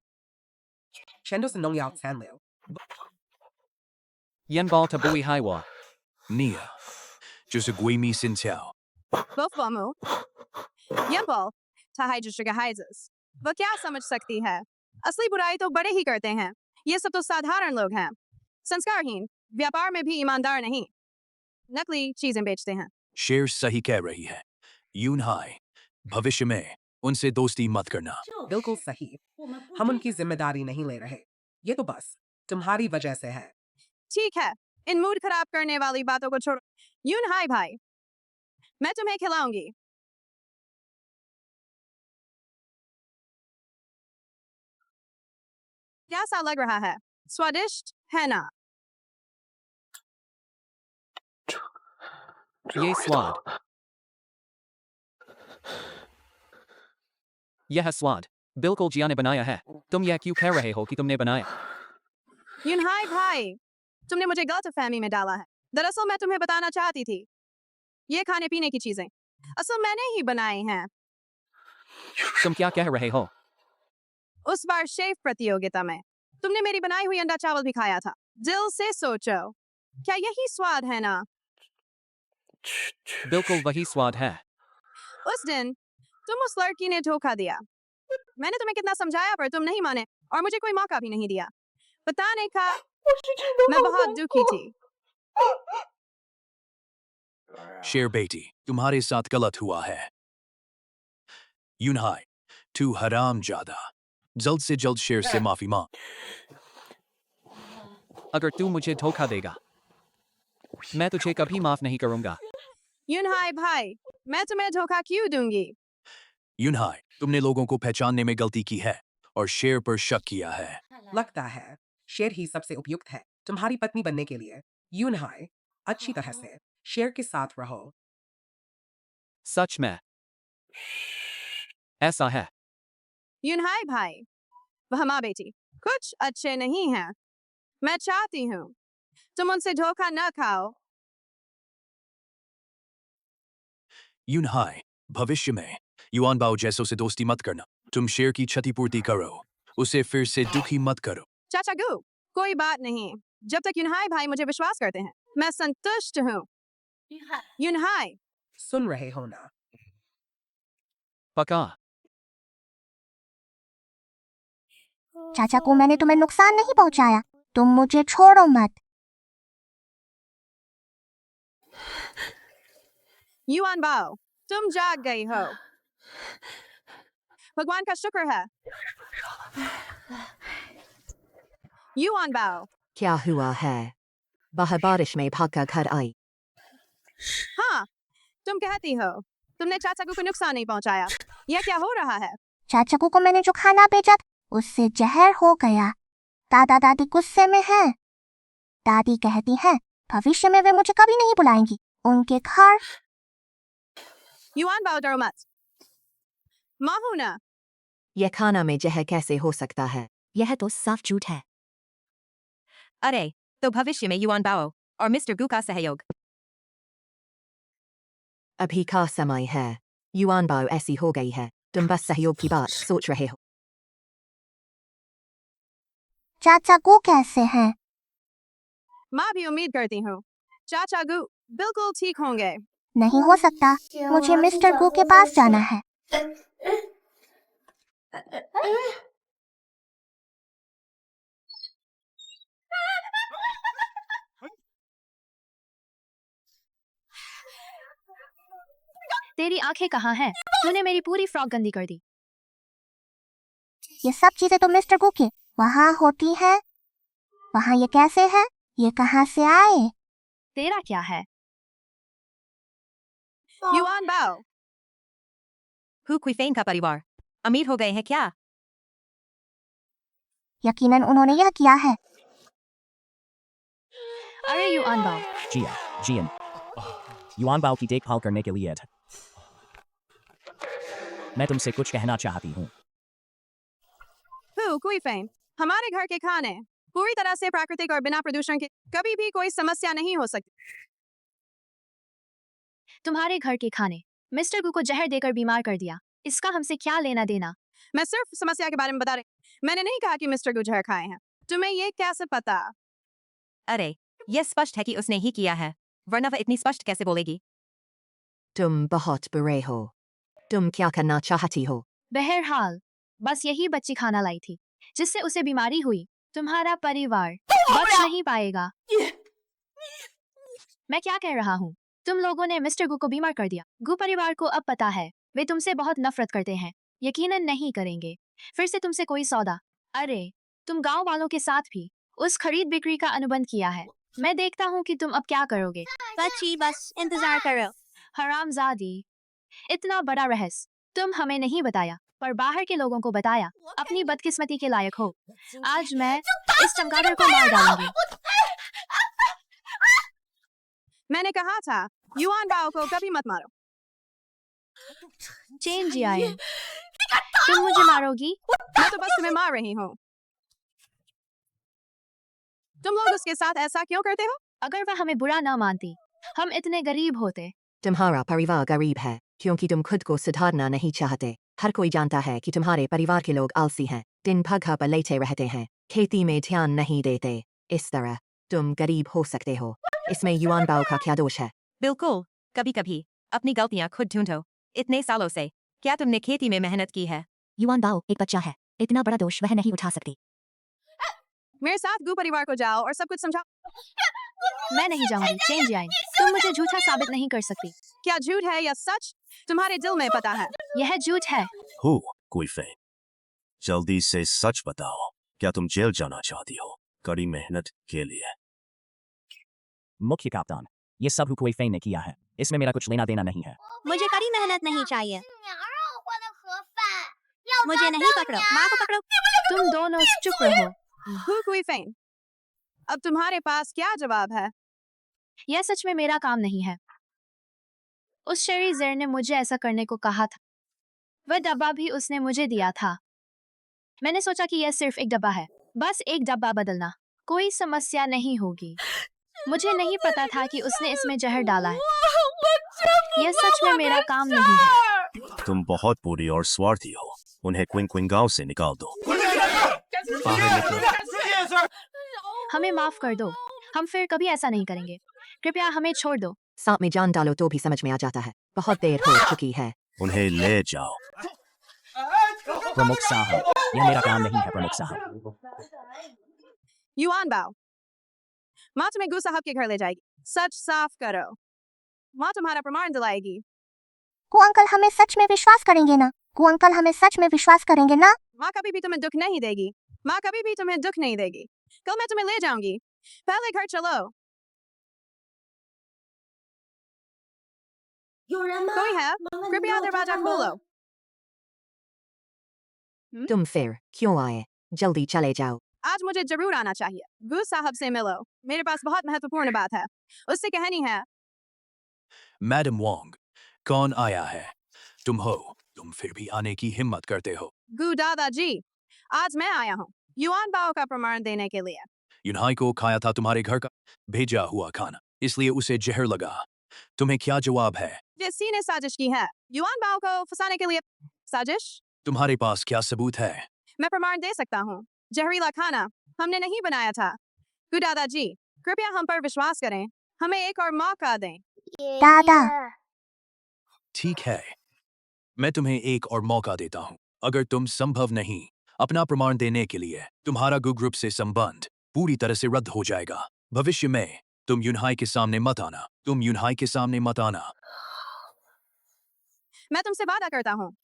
शेंडो से नोंग याओ सैन लियो। यन बाओ tabui haiwa. Nia, 就是闺蜜心跳。 Bofomu, Yambol, Tahai वो क्या समझ सकती है? असली बुराई तो बड़े ही करते हैं। ये सब तो साधारण लोग हैं, संस्कारहीन, व्यापार में भी ईमानदार नहीं, नकली चीजें बेचते हैं। शेर सही कह रही है। यूनहाई, भविष्य में उनसे दोस्ती मत करना। बिल्कुल सही। हम उनकी जिम्मेदारी नहीं ले रहे। ये तो बस तुम्हारी वजह से है। ठीक है, इन मूड खराब करने वाली बातों को छोड़ो। यूनहाई भाई, मैं तुम्हें खिलाऊंगी। कैसा लग रहा है? स्वादिष्ट है ना? ये स्वाद, यह स्वाद बिल्कुल जिया ने बनाया है। तुम यह क्यों कह रहे हो कि तुमने बनाया? यूनहाई भाई, तुमने मुझे गलतफहमी में डाला है। दरअसल मैं तुम्हें बताना चाहती थी, ये खाने पीने की चीजें असल मैंने ही बनाई हैं। तुम क्या कह रहे हो? उस बार शेफ प्रतियोगिता में तुमने मेरी बनाई हुई अंडा चावल भी खाया था। दिल से सोचो, क्या यही स्वाद है ना? बिल्कुल वही स्वाद है। उस दिन तुम उस लड़की ने धोखा दिया। मैंने तुम्हें कितना समझाया पर तुम नहीं माने और मुझे कोई मौका भी नहीं दिया बताने का। मैं बहुत दुखी थी। शेर बेटी, तुम्हारे साथ गलत हुआ है। यूनहाई, तू हराम जादा। जल्द से जल्द शेर से माफी मांग। अगर तू मुझे धोखा देगा, मैं तुझे कभी माफ नहीं करूंगा। यूनहाई भाई, मैं तुम्हें धोखा क्यों दूंगी? यूनहाई, तुमने लोगों को पहचानने में गलती की है और शेर पर शक किया है। लगता है शेर ही सबसे उपयुक्त है तुम्हारी पत्नी बनने के लिए। यूनहाई, अच्छी तरह से शेर के साथ रहो। सच में ऐसा है। यूनहाई भाई, वह माँ बेटी कुछ अच्छे नहीं हैं। मैं चाहती हूँ तुम उनसे धोखा न खाओ। यूनहाई, भविष्य में युआन बाओ जैसों से दोस्ती मत करना। तुम शेर की क्षतिपूर्ति करो, उसे फिर से दुखी मत करो। चाचा गू, कोई बात नहीं। जब तक यूनहाई भाई मुझे विश्वास करते हैं, मैं संतुष्ट हूँ। यूनहाई, सुन रहे हो ना? पका। चाचा को मैंने तुम्हें नुकसान नहीं पहुंचाया, तुम मुझे छोड़ो मत। युआन बाओ, तुम जाग गई हो। भगवान का शुक्र है। युआन बाओ, क्या हुआ है? बाहर बारिश में भागकर घर आई। हाँ, तुम कहती हो तुमने चाचा को नुकसान नहीं पहुंचाया। यह क्या हो रहा है? चाचा को मैंने जो खाना भेजा उससे जहर हो गया। दादा दादी गुस्से में हैं। दादी कहती हैं भविष्य में वे मुझे कभी नहीं बुलाएंगी उनके घर। युआन बाओ, डरो मत। माहूना, यह खाना में जहर कैसे हो सकता है? यह तो साफ झूठ है। अरे तो भविष्य में युआन बाओ और मिस्टर गु का सहयोग। अभी का समय है। युआन बाओ ऐसी हो गई है, तुम बस सहयोग की बात सोच रहे हो। चाचा गु कैसे हैं? माँ भी उम्मीद करती हूँ चाचा गु बिल्कुल ठीक होंगे। नहीं हो सकता, मुझे मिस्टर गु के पास जाना है। तेरी आंखें कहाँ हैं? तूने मेरी पूरी फ्रॉक गंदी कर दी। ये सब चीजें तो मिस्टर गु के वहाँ होती है। वहाँ ये कैसे है? ये कहाँ से आए? तेरा क्या है? युआन बाओ। हु क्विफेन का परिवार अमीर हो गए हैं क्या? यकीनन उन्होंने यह किया है। अरे युआन बाओ, जिया, जियन। युआन बाओ की देखभाल करने के लिए था। मैं तुमसे कुछ कहना चाहती हूँ। हु क्विफेन, हमारे घर के खाने पूरी तरह से प्राकृतिक और बिना प्रदूषण के, कभी भी कोई समस्या नहीं हो सकती। तुम्हारे घर के खाने मिस्टर गु को जहर देकर बीमार कर दिया, इसका हमसे क्या लेना देना? मैं सिर्फ समस्या के बारे में बता रही, मैंने नहीं कहा कि मिस्टर गु जहर खाए हैं। तुम्हें ये कैसे पता? अरे यह स्पष्ट है कि उसने ही किया है, वरना वह इतनी स्पष्ट कैसे बोलेगी? तुम बहुत बुरे हो। तुम क्या करना चाहती हो? बहरहाल बस यही बच्ची खाना लाई थी जिससे उसे बीमारी हुई। तुम्हारा परिवार बच नहीं पाएगा। मैं क्या कह रहा हूँ? तुम लोगों ने मिस्टर गु को बीमार कर दिया। गु परिवार को अब पता है, वे तुमसे बहुत नफरत करते हैं, यकीनन नहीं करेंगे फिर से तुमसे कोई सौदा। अरे तुम गांव वालों के साथ भी उस खरीद बिक्री का अनुबंध किया है। मैं देखता हूँ कि तुम अब क्या करोगे। बच्ची बस इंतजार करो। हरामजादी, इतना बड़ा रहस्य तुम हमें नहीं बताया पर बाहर के लोगों को बताया। अपनी बदकिस्मती के लायक हो। आज मैं इस चमगादड़ को मार डालूंगी। मैंने कहा था युआन बाओ को कभी मत मारो। चेन जियाएं, तुम मुझे मारोगी? मैं तो बस तुम्हें मार रही हूँ। तुम लोग उसके साथ ऐसा क्यों करते हो? अगर वह हमें बुरा ना मानती, हम इतने गरीब होते। तुम्हारा परिवार गरीब है क्योंकि तुम खुद को सुधारना नहीं चाहते। हर कोई जानता है कि तुम्हारे परिवार के लोग आलसी हैं, दिन भर घर पर लेटे रहते हैं, खेती में ध्यान नहीं देते। इस तरह तुम गरीब हो सकते हो। इसमें युआन बाओ का क्या दोष है? बिल्कुल, कभी कभी अपनी गलतियां खुद ढूंढो। इतने सालों से क्या तुमने खेती में मेहनत की है? युआन बाओ एक बच्चा है, इतना बड़ा दोष वह नहीं उठा सकती। मेरे साथ गु परिवार को जाओ और सब कुछ समझाओ। मैं नहीं जाऊंगी। चेन जियाएं, तुम मुझे झूठा साबित नहीं कर सकती। क्या झूठ है या सच? तुम्हारे दिल में पता है। यह झूठ है। हु क्विफेन, जल्दी से सच बताओ, क्या तुम जेल जाना चाहती हो कड़ी मेहनत के लिए? मुख्य कप्तान, ये सब हुकुएफेन ने किया है, इसमें मेरा कुछ लेना देना नहीं है। मुझे कड़ी मेहनत नहीं चाहिए। मुझे नहीं पकड़ो, माँ को पकड़ो। तुम दोनों चुप रहो। हु क्विफेन, अब तुम्हारे पास क्या जवाब है? यह सच में मेरा काम नहीं है। उस शेरी ज़ेर ने मुझे ऐसा करने को कहा था। वह डब्बा भी उसने मुझे दिया था। मैंने सोचा कि यह सिर्फ एक डब्बा है, बस एक डब्बा बदलना, कोई समस्या नहीं होगी। मुझे नहीं पता था कि उसने इसमें जहर डाला है। यह सच में मेरा काम नहीं है। तुम बहुत बुरी और स्वार्थी हो। उन्हें क्विंग गांव से निकाल दो। हमें माफ कर दो, हम फिर कभी ऐसा नहीं करेंगे। कृपया हमें छोड़ दो। सांप में जान डालो तो भी समझ में आ जाता है। बहुत देर हो चुकी है। उन्हें ले जाओ। प्रमुख साहब, यह मेरा काम नहीं है प्रमुख साहब। युआन बाओ, माँ तुम्हें गु साहब के घर ले जाएगी। सच साफ करो। माँ तुम्हारा प्रमाण दिलाएगी। गु अंकल हमें सच में विश्वास करेंगे ना? गु अंकल हमें सच में विश्वास करेंगे ना? माँ कभी भी तुम्हें दुख नहीं देगी। माँ कभी भी तुम्हें दुख नहीं देगी। कल मैं तुम्हें ले जाऊंगी। पहले घर चलो। कोई है? कृपया दरवाजा खोलो। तुम फिर क्यों आए? जल्दी चले जाओ। आज मुझे जरूर आना चाहिए। गु साहब से मिलो, मेरे पास बहुत महत्वपूर्ण बात है, उससे कहनी है। मैडम वोंग, कौन आया है? तुम हो। तुम फिर भी आने की हिम्मत करते हो। गु दादाजी, आज मैं आया हूँ युआन बाओ का प्रमाण देने के लिए। यूनहाई को खाया था तुम्हारे घर का भेजा हुआ खाना, इसलिए उसे जहर लगा। तुम्हें क्या जवाब है? जेसी ने साजिश की है युआन बाओ को फंसाने के लिए। साजिश? तुम्हारे पास क्या सबूत है? मैं प्रमाण दे सकता हूँ। जहरीला खाना हमने नहीं बनाया था। दादाजी, कृपया हम पर विश्वास करें। हमें एक और मौका दें। दादा ठीक है, मैं तुम्हें एक और मौका देता हूँ। अगर तुम संभव नहीं अपना प्रमाण देने के लिए, तुम्हारा गु ग्रुप से संबंध पूरी तरह से रद्द हो जाएगा। भविष्य में तुम यूनहाई के सामने मत आना। तुम यूनहाई के सामने मत आना। मैं तुमसे वादा करता हूँ।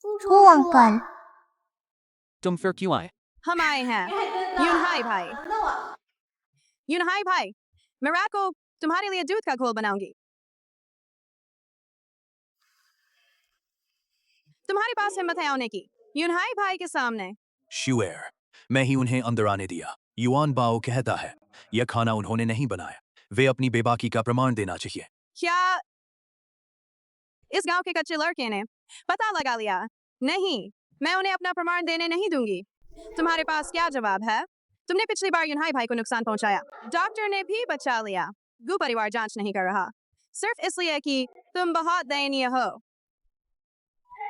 गु अंकल तुम फिर क्यों आए? हम आए हैं यूनहाई भाई। यूनहाई भाई, मैं रात को तुम्हारे लिए दूध का घोल बनाऊंगी। तुम्हारे पास हिम्मत है आने की यूनहाई भाई के सामने। शुएर, मैं ही उन्हें अंदर आने दिया। युआन बाओ कहता है यह खाना उन्होंने नहीं बनाया। वे अपनी बेबाकी का प्रमाण देना चाहिए। क्या इस गांव के कच्चे लड़के ने पता लगा लिया? नहीं, मैं उन्हें अपना प्रमाण देने नहीं दूंगी। तुम्हारे पास क्या जवाब है? तुमने पिछली बार यूनहाई भाई को नुकसान पहुंचाया। डॉक्टर ने भी बचा लिया। गु परिवार जांच नहीं कर रहा, सिर्फ इसलिए कि तुम बहुत दयनीय हो।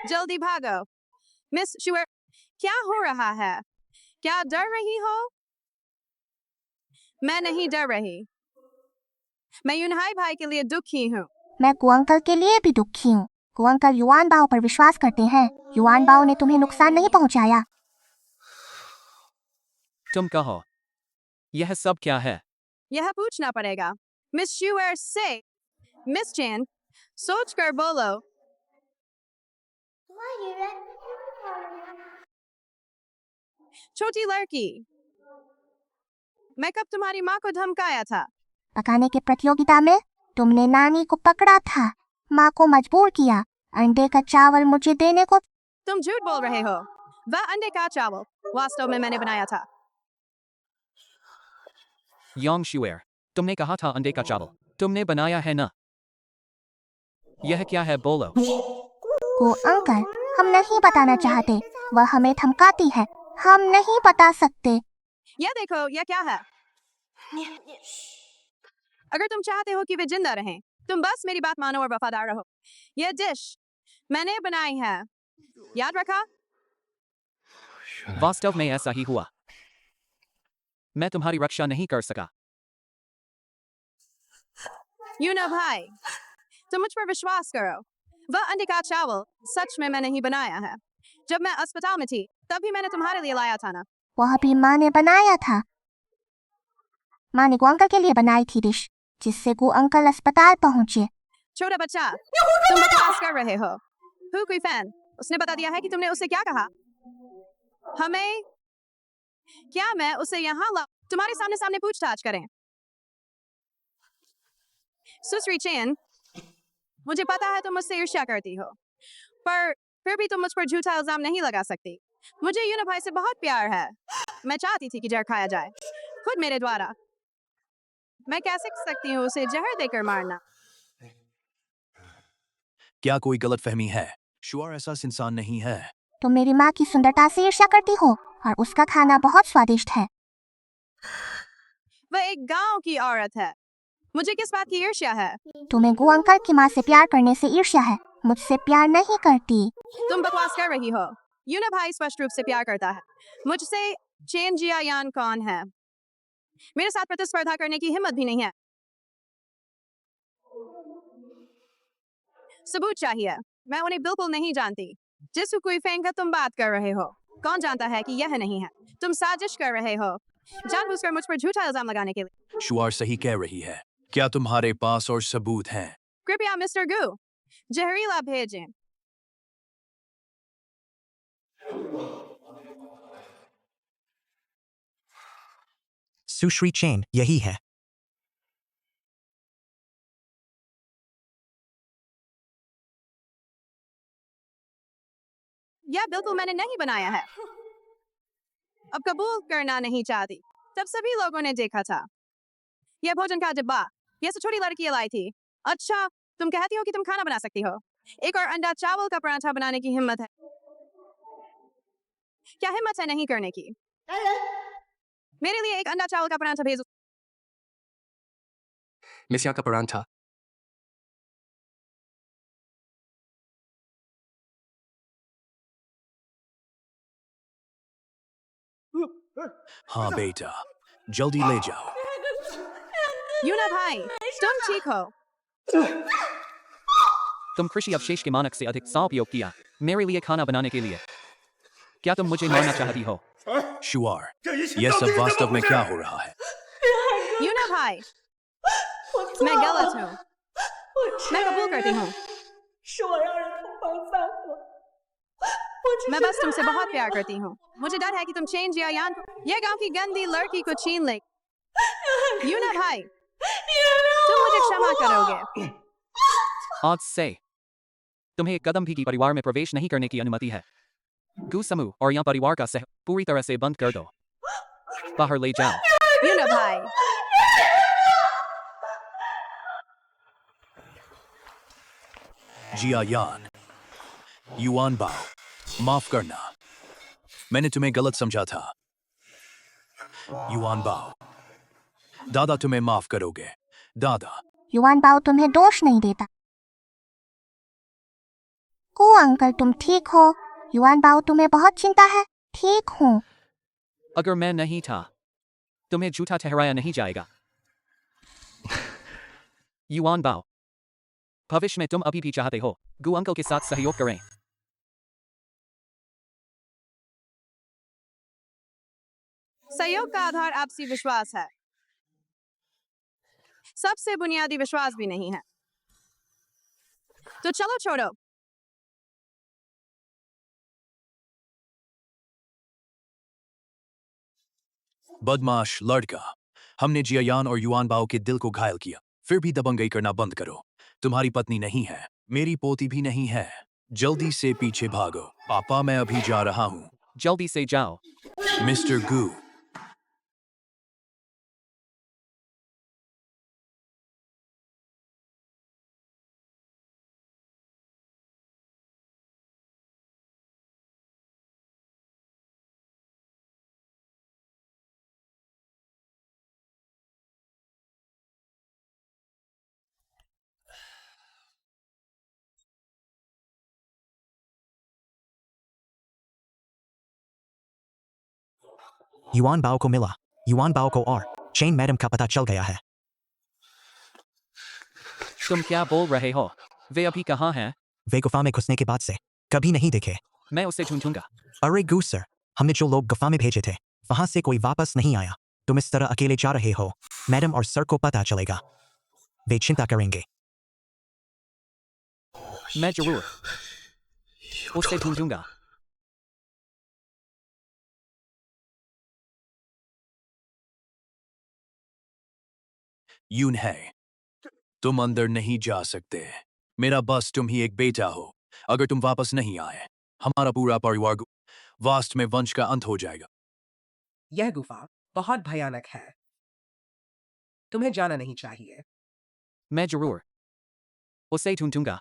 जल्दी भागो। मिस शुएर, क्या हो रहा है? क्या डर रही हो? मैं नहीं डर रही। मैं यूनहाई भाई के लिए दुखी हूँ। मैं गु अंकल के लिए भी दुखी हूँ। गु अंकल युआन बाओ पर विश्वास करते हैं। युआन बाओ ने तुम्हें नुकसान नहीं पहुंचाया। तुम कहो, यह सब क्या है? यह पूछना पड़ेगा मिस शुएर से। मिस चेन, सोच कर बोलो। छोटी लड़की, मैं कब तुम्हारी माँ को धमकाया था? पकाने के प्रतियोगिता में तुमने नानी को पकड़ा था, माँ को मजबूर किया अंडे का चावल मुझे देने को। तुम झूठ बोल रहे हो। वह अंडे का चावल वास्तव में मैंने बनाया था। यांग शुएर, तुमने कहा था अंडे का चावल तुमने बनाया है ना? यह क्या है बोलो। गु अंकल, हम नहीं बताना चाहते। वह हमें धमकाती है। हम नहीं बता सकते। यह देखो, यह क्या है? अगर तुम चाहते हो कि वे जिंदा रहें, तुम बस मेरी बात मानो और वफादार रहो। यह डिश मैंने बनाई है, याद रखा? वास्तव में ऐसा ही हुआ। मैं तुम्हारी रक्षा नहीं कर सका। यूना भाई, तुम मुझ पर विश्वास करो। वह अंडे का चावल सच में मैंने ही बनाया है। जब मैं अस्पताल में थी, तब भी मैंने तुम्हारे लिए लाया था ना। वह भी माँ ने बनाया था। माँ ने गु अंकल के लिए बनाई थी डिश, जिससे गु अंकल अस्पताल पहुंचे। छोटा बच्चा, तुम बकवास कर रहे हो। हु कोई फैन, उसने बता दिया है कि तुमने उसे क्या कहा। हमें क्या मैं उसे यहाँ ला तुम्हारे सामने सामने पूछताछ करें? सुश्री चेन, मुझे पता है तुम मुझसे ईर्ष्या करती हो, पर फिर भी तुम मुझ पर झूठा इल्जाम नहीं लगा सकती। मुझे यूना भाई से बहुत प्यार है। मैं चाहती थी कि जहर खाया जाए, खुद मेरे द्वारा। मैं कैसे सकती हूँ उसे जहर देकर मारना? क्या कोई गलतफहमी है? शुआर ऐसा इंसान नहीं है। तुम मेरी माँ की सुंदरता से ईर्ष्या करती हो और उसका खाना बहुत स्वादिष्ट है। वह एक गांव की औरत है। मुझे किस बात की ईर्ष्या है? तुम्हें गु अंकल की माँ से प्यार करने से ईर्ष्या है, मुझसे प्यार नहीं करती। तुम बकवास कर रही हो। यूना भाई स्पष्ट रूप से प्यार करता है मुझसे। चेन जियायान कौन है? मेरे साथ प्रतिस्पर्धा करने की हिम्मत भी नहीं है। सबूत चाहिए। मैं उन्हें बिल्कुल नहीं जानती। जिस कोई फैन का तुम बात कर रहे हो, कौन जानता है कि यह नहीं है? तुम साजिश कर रहे हो, जानबूझकर मुझ पर झूठा इल्जाम लगाने के लिए। शुआर सही कह रही है। क्या तुम्हारे पास और सबूत हैं? कृपया मिस्टर गु, जहरीला भेजें। सुश्री चेन, यही है। यह बिल्कुल मैंने नहीं बनाया है। अब कबूल करना नहीं चाहती। तब सभी लोगों ने देखा था। यह भोजन का डिब्बा, यह छोटी लड़की लाई थी। अच्छा, तुम कहती हो कि तुम खाना बना सकती हो। एक और अंडा चावल का पराठा बनाने की हिम्मत है? क्या हिम्मत है नहीं करने की? मेरे लिए एक अंडा चावल का पराठा भेजो। मिसिया का परांठा। हाँ बेटा, जल्दी ले जाओ। यूना भाई, तुम ठीक हो? तुम कृषि अवशेष के मानक से अधिक सा उपयोग किया मेरे लिए खाना बनाने के लिए। क्या तुम मुझे मारना चाहती हो? शुआर, यह सब वास्तव में क्या हो रहा है? यूना भाई, मैं गलत हूँ। मैं कबूल करती हूँ। मैं बस तुमसे बहुत प्यार करती हूँ। मुझे डर है कि तुम चेंज या यान यह गांव की गंदी लड़की को छीन ले। यूना भाई, तुम मुझे क्षमा करोगे? आज से तुम्हें एक कदम भी की परिवार में प्रवेश नहीं करने की अनुमति है। गू समूह और यहाँ परिवार का सह पूरी तरह से बंद कर दो। बाहर ले जाओ। यूना भाई, जिया यान, युआन बाओ, माफ करना, मैंने तुम्हें गलत समझा था। युआन बाओ, दादा तुम्हें माफ करोगे? दादा। युवान बाऊ तुम्हें दोष नहीं देता। को अंकल तुम ठीक हो? युवान बाऊ तुम्हें बहुत चिंता है। ठीक हूँ। अगर मैं नहीं था तुम्हें झूठा ठहराया नहीं जाएगा। युआन बाओ, भविष्य में तुम अभी भी चाहते हो गु अंकल के साथ सहयोग करें? सहयोग का आधार आपसी विश्वास है। सबसे बुनियादी विश्वास भी नहीं है। तो चलो छोड़ो। बदमाश लड़का, हमने जियायान और युआन बाओ के दिल को घायल किया, फिर भी दबंगई करना बंद करो। तुम्हारी पत्नी नहीं है, मेरी पोती भी नहीं है। जल्दी से पीछे भागो। पापा मैं अभी जा रहा हूँ। जल्दी से जाओ। मिस्टर गू। युआन बाओ को मिला। युआन बाओ को और चेन मैडम का पता चल गया है। तुम क्या बोल रहे हो? वे अभी कहाँ हैं? वे गुफा में घुसने के बाद से कभी नहीं दिखे। मैं उसे ढूंढूंगा। अरे गू सर, हमने जो लोग गुफा में भेजे थे वहां से कोई वापस नहीं आया। तुम इस तरह अकेले जा रहे हो, मैडम और सर को पता चलेगा, वे चिंता करेंगे। मैं जरूर उसे ढूंढूंगा। यून है, तुम अंदर नहीं जा सकते। मेरा बस तुम ही एक बेटा हो। अगर तुम वापस नहीं आए, हमारा पूरा परिवार वास्ट में वंश का अंत हो जाएगा। यह गुफा बहुत भयानक है। तुम्हें जाना नहीं चाहिए। मैं जरूर उसे ढूंढूंगा।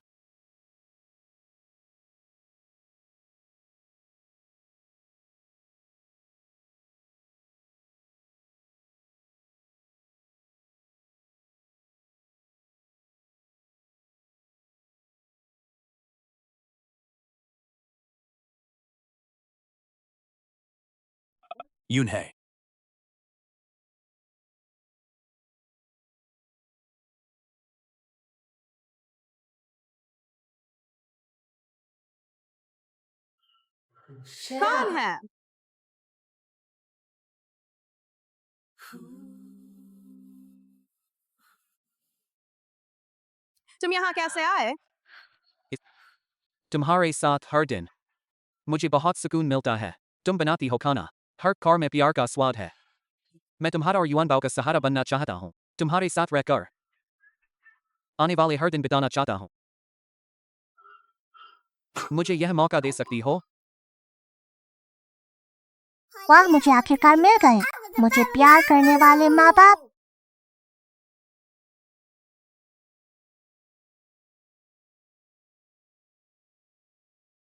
यून है। कौन है? तुम यहाँ कैसे आए? तुम्हारे साथ हर दिन मुझे बहुत सुकून मिलता है। तुम बनाती हो खाना, हर कार में प्यार का स्वाद है। मैं तुम्हारा और युआन बाओ का सहारा बनना चाहता हूँ, तुम्हारे साथ रहकर आने वाले हर दिन बिताना चाहता हूँ। मुझे यह मौका दे सकती हो? वाह, मुझे आखिरकार मिल गए। मुझे प्यार करने वाले माँ बाप।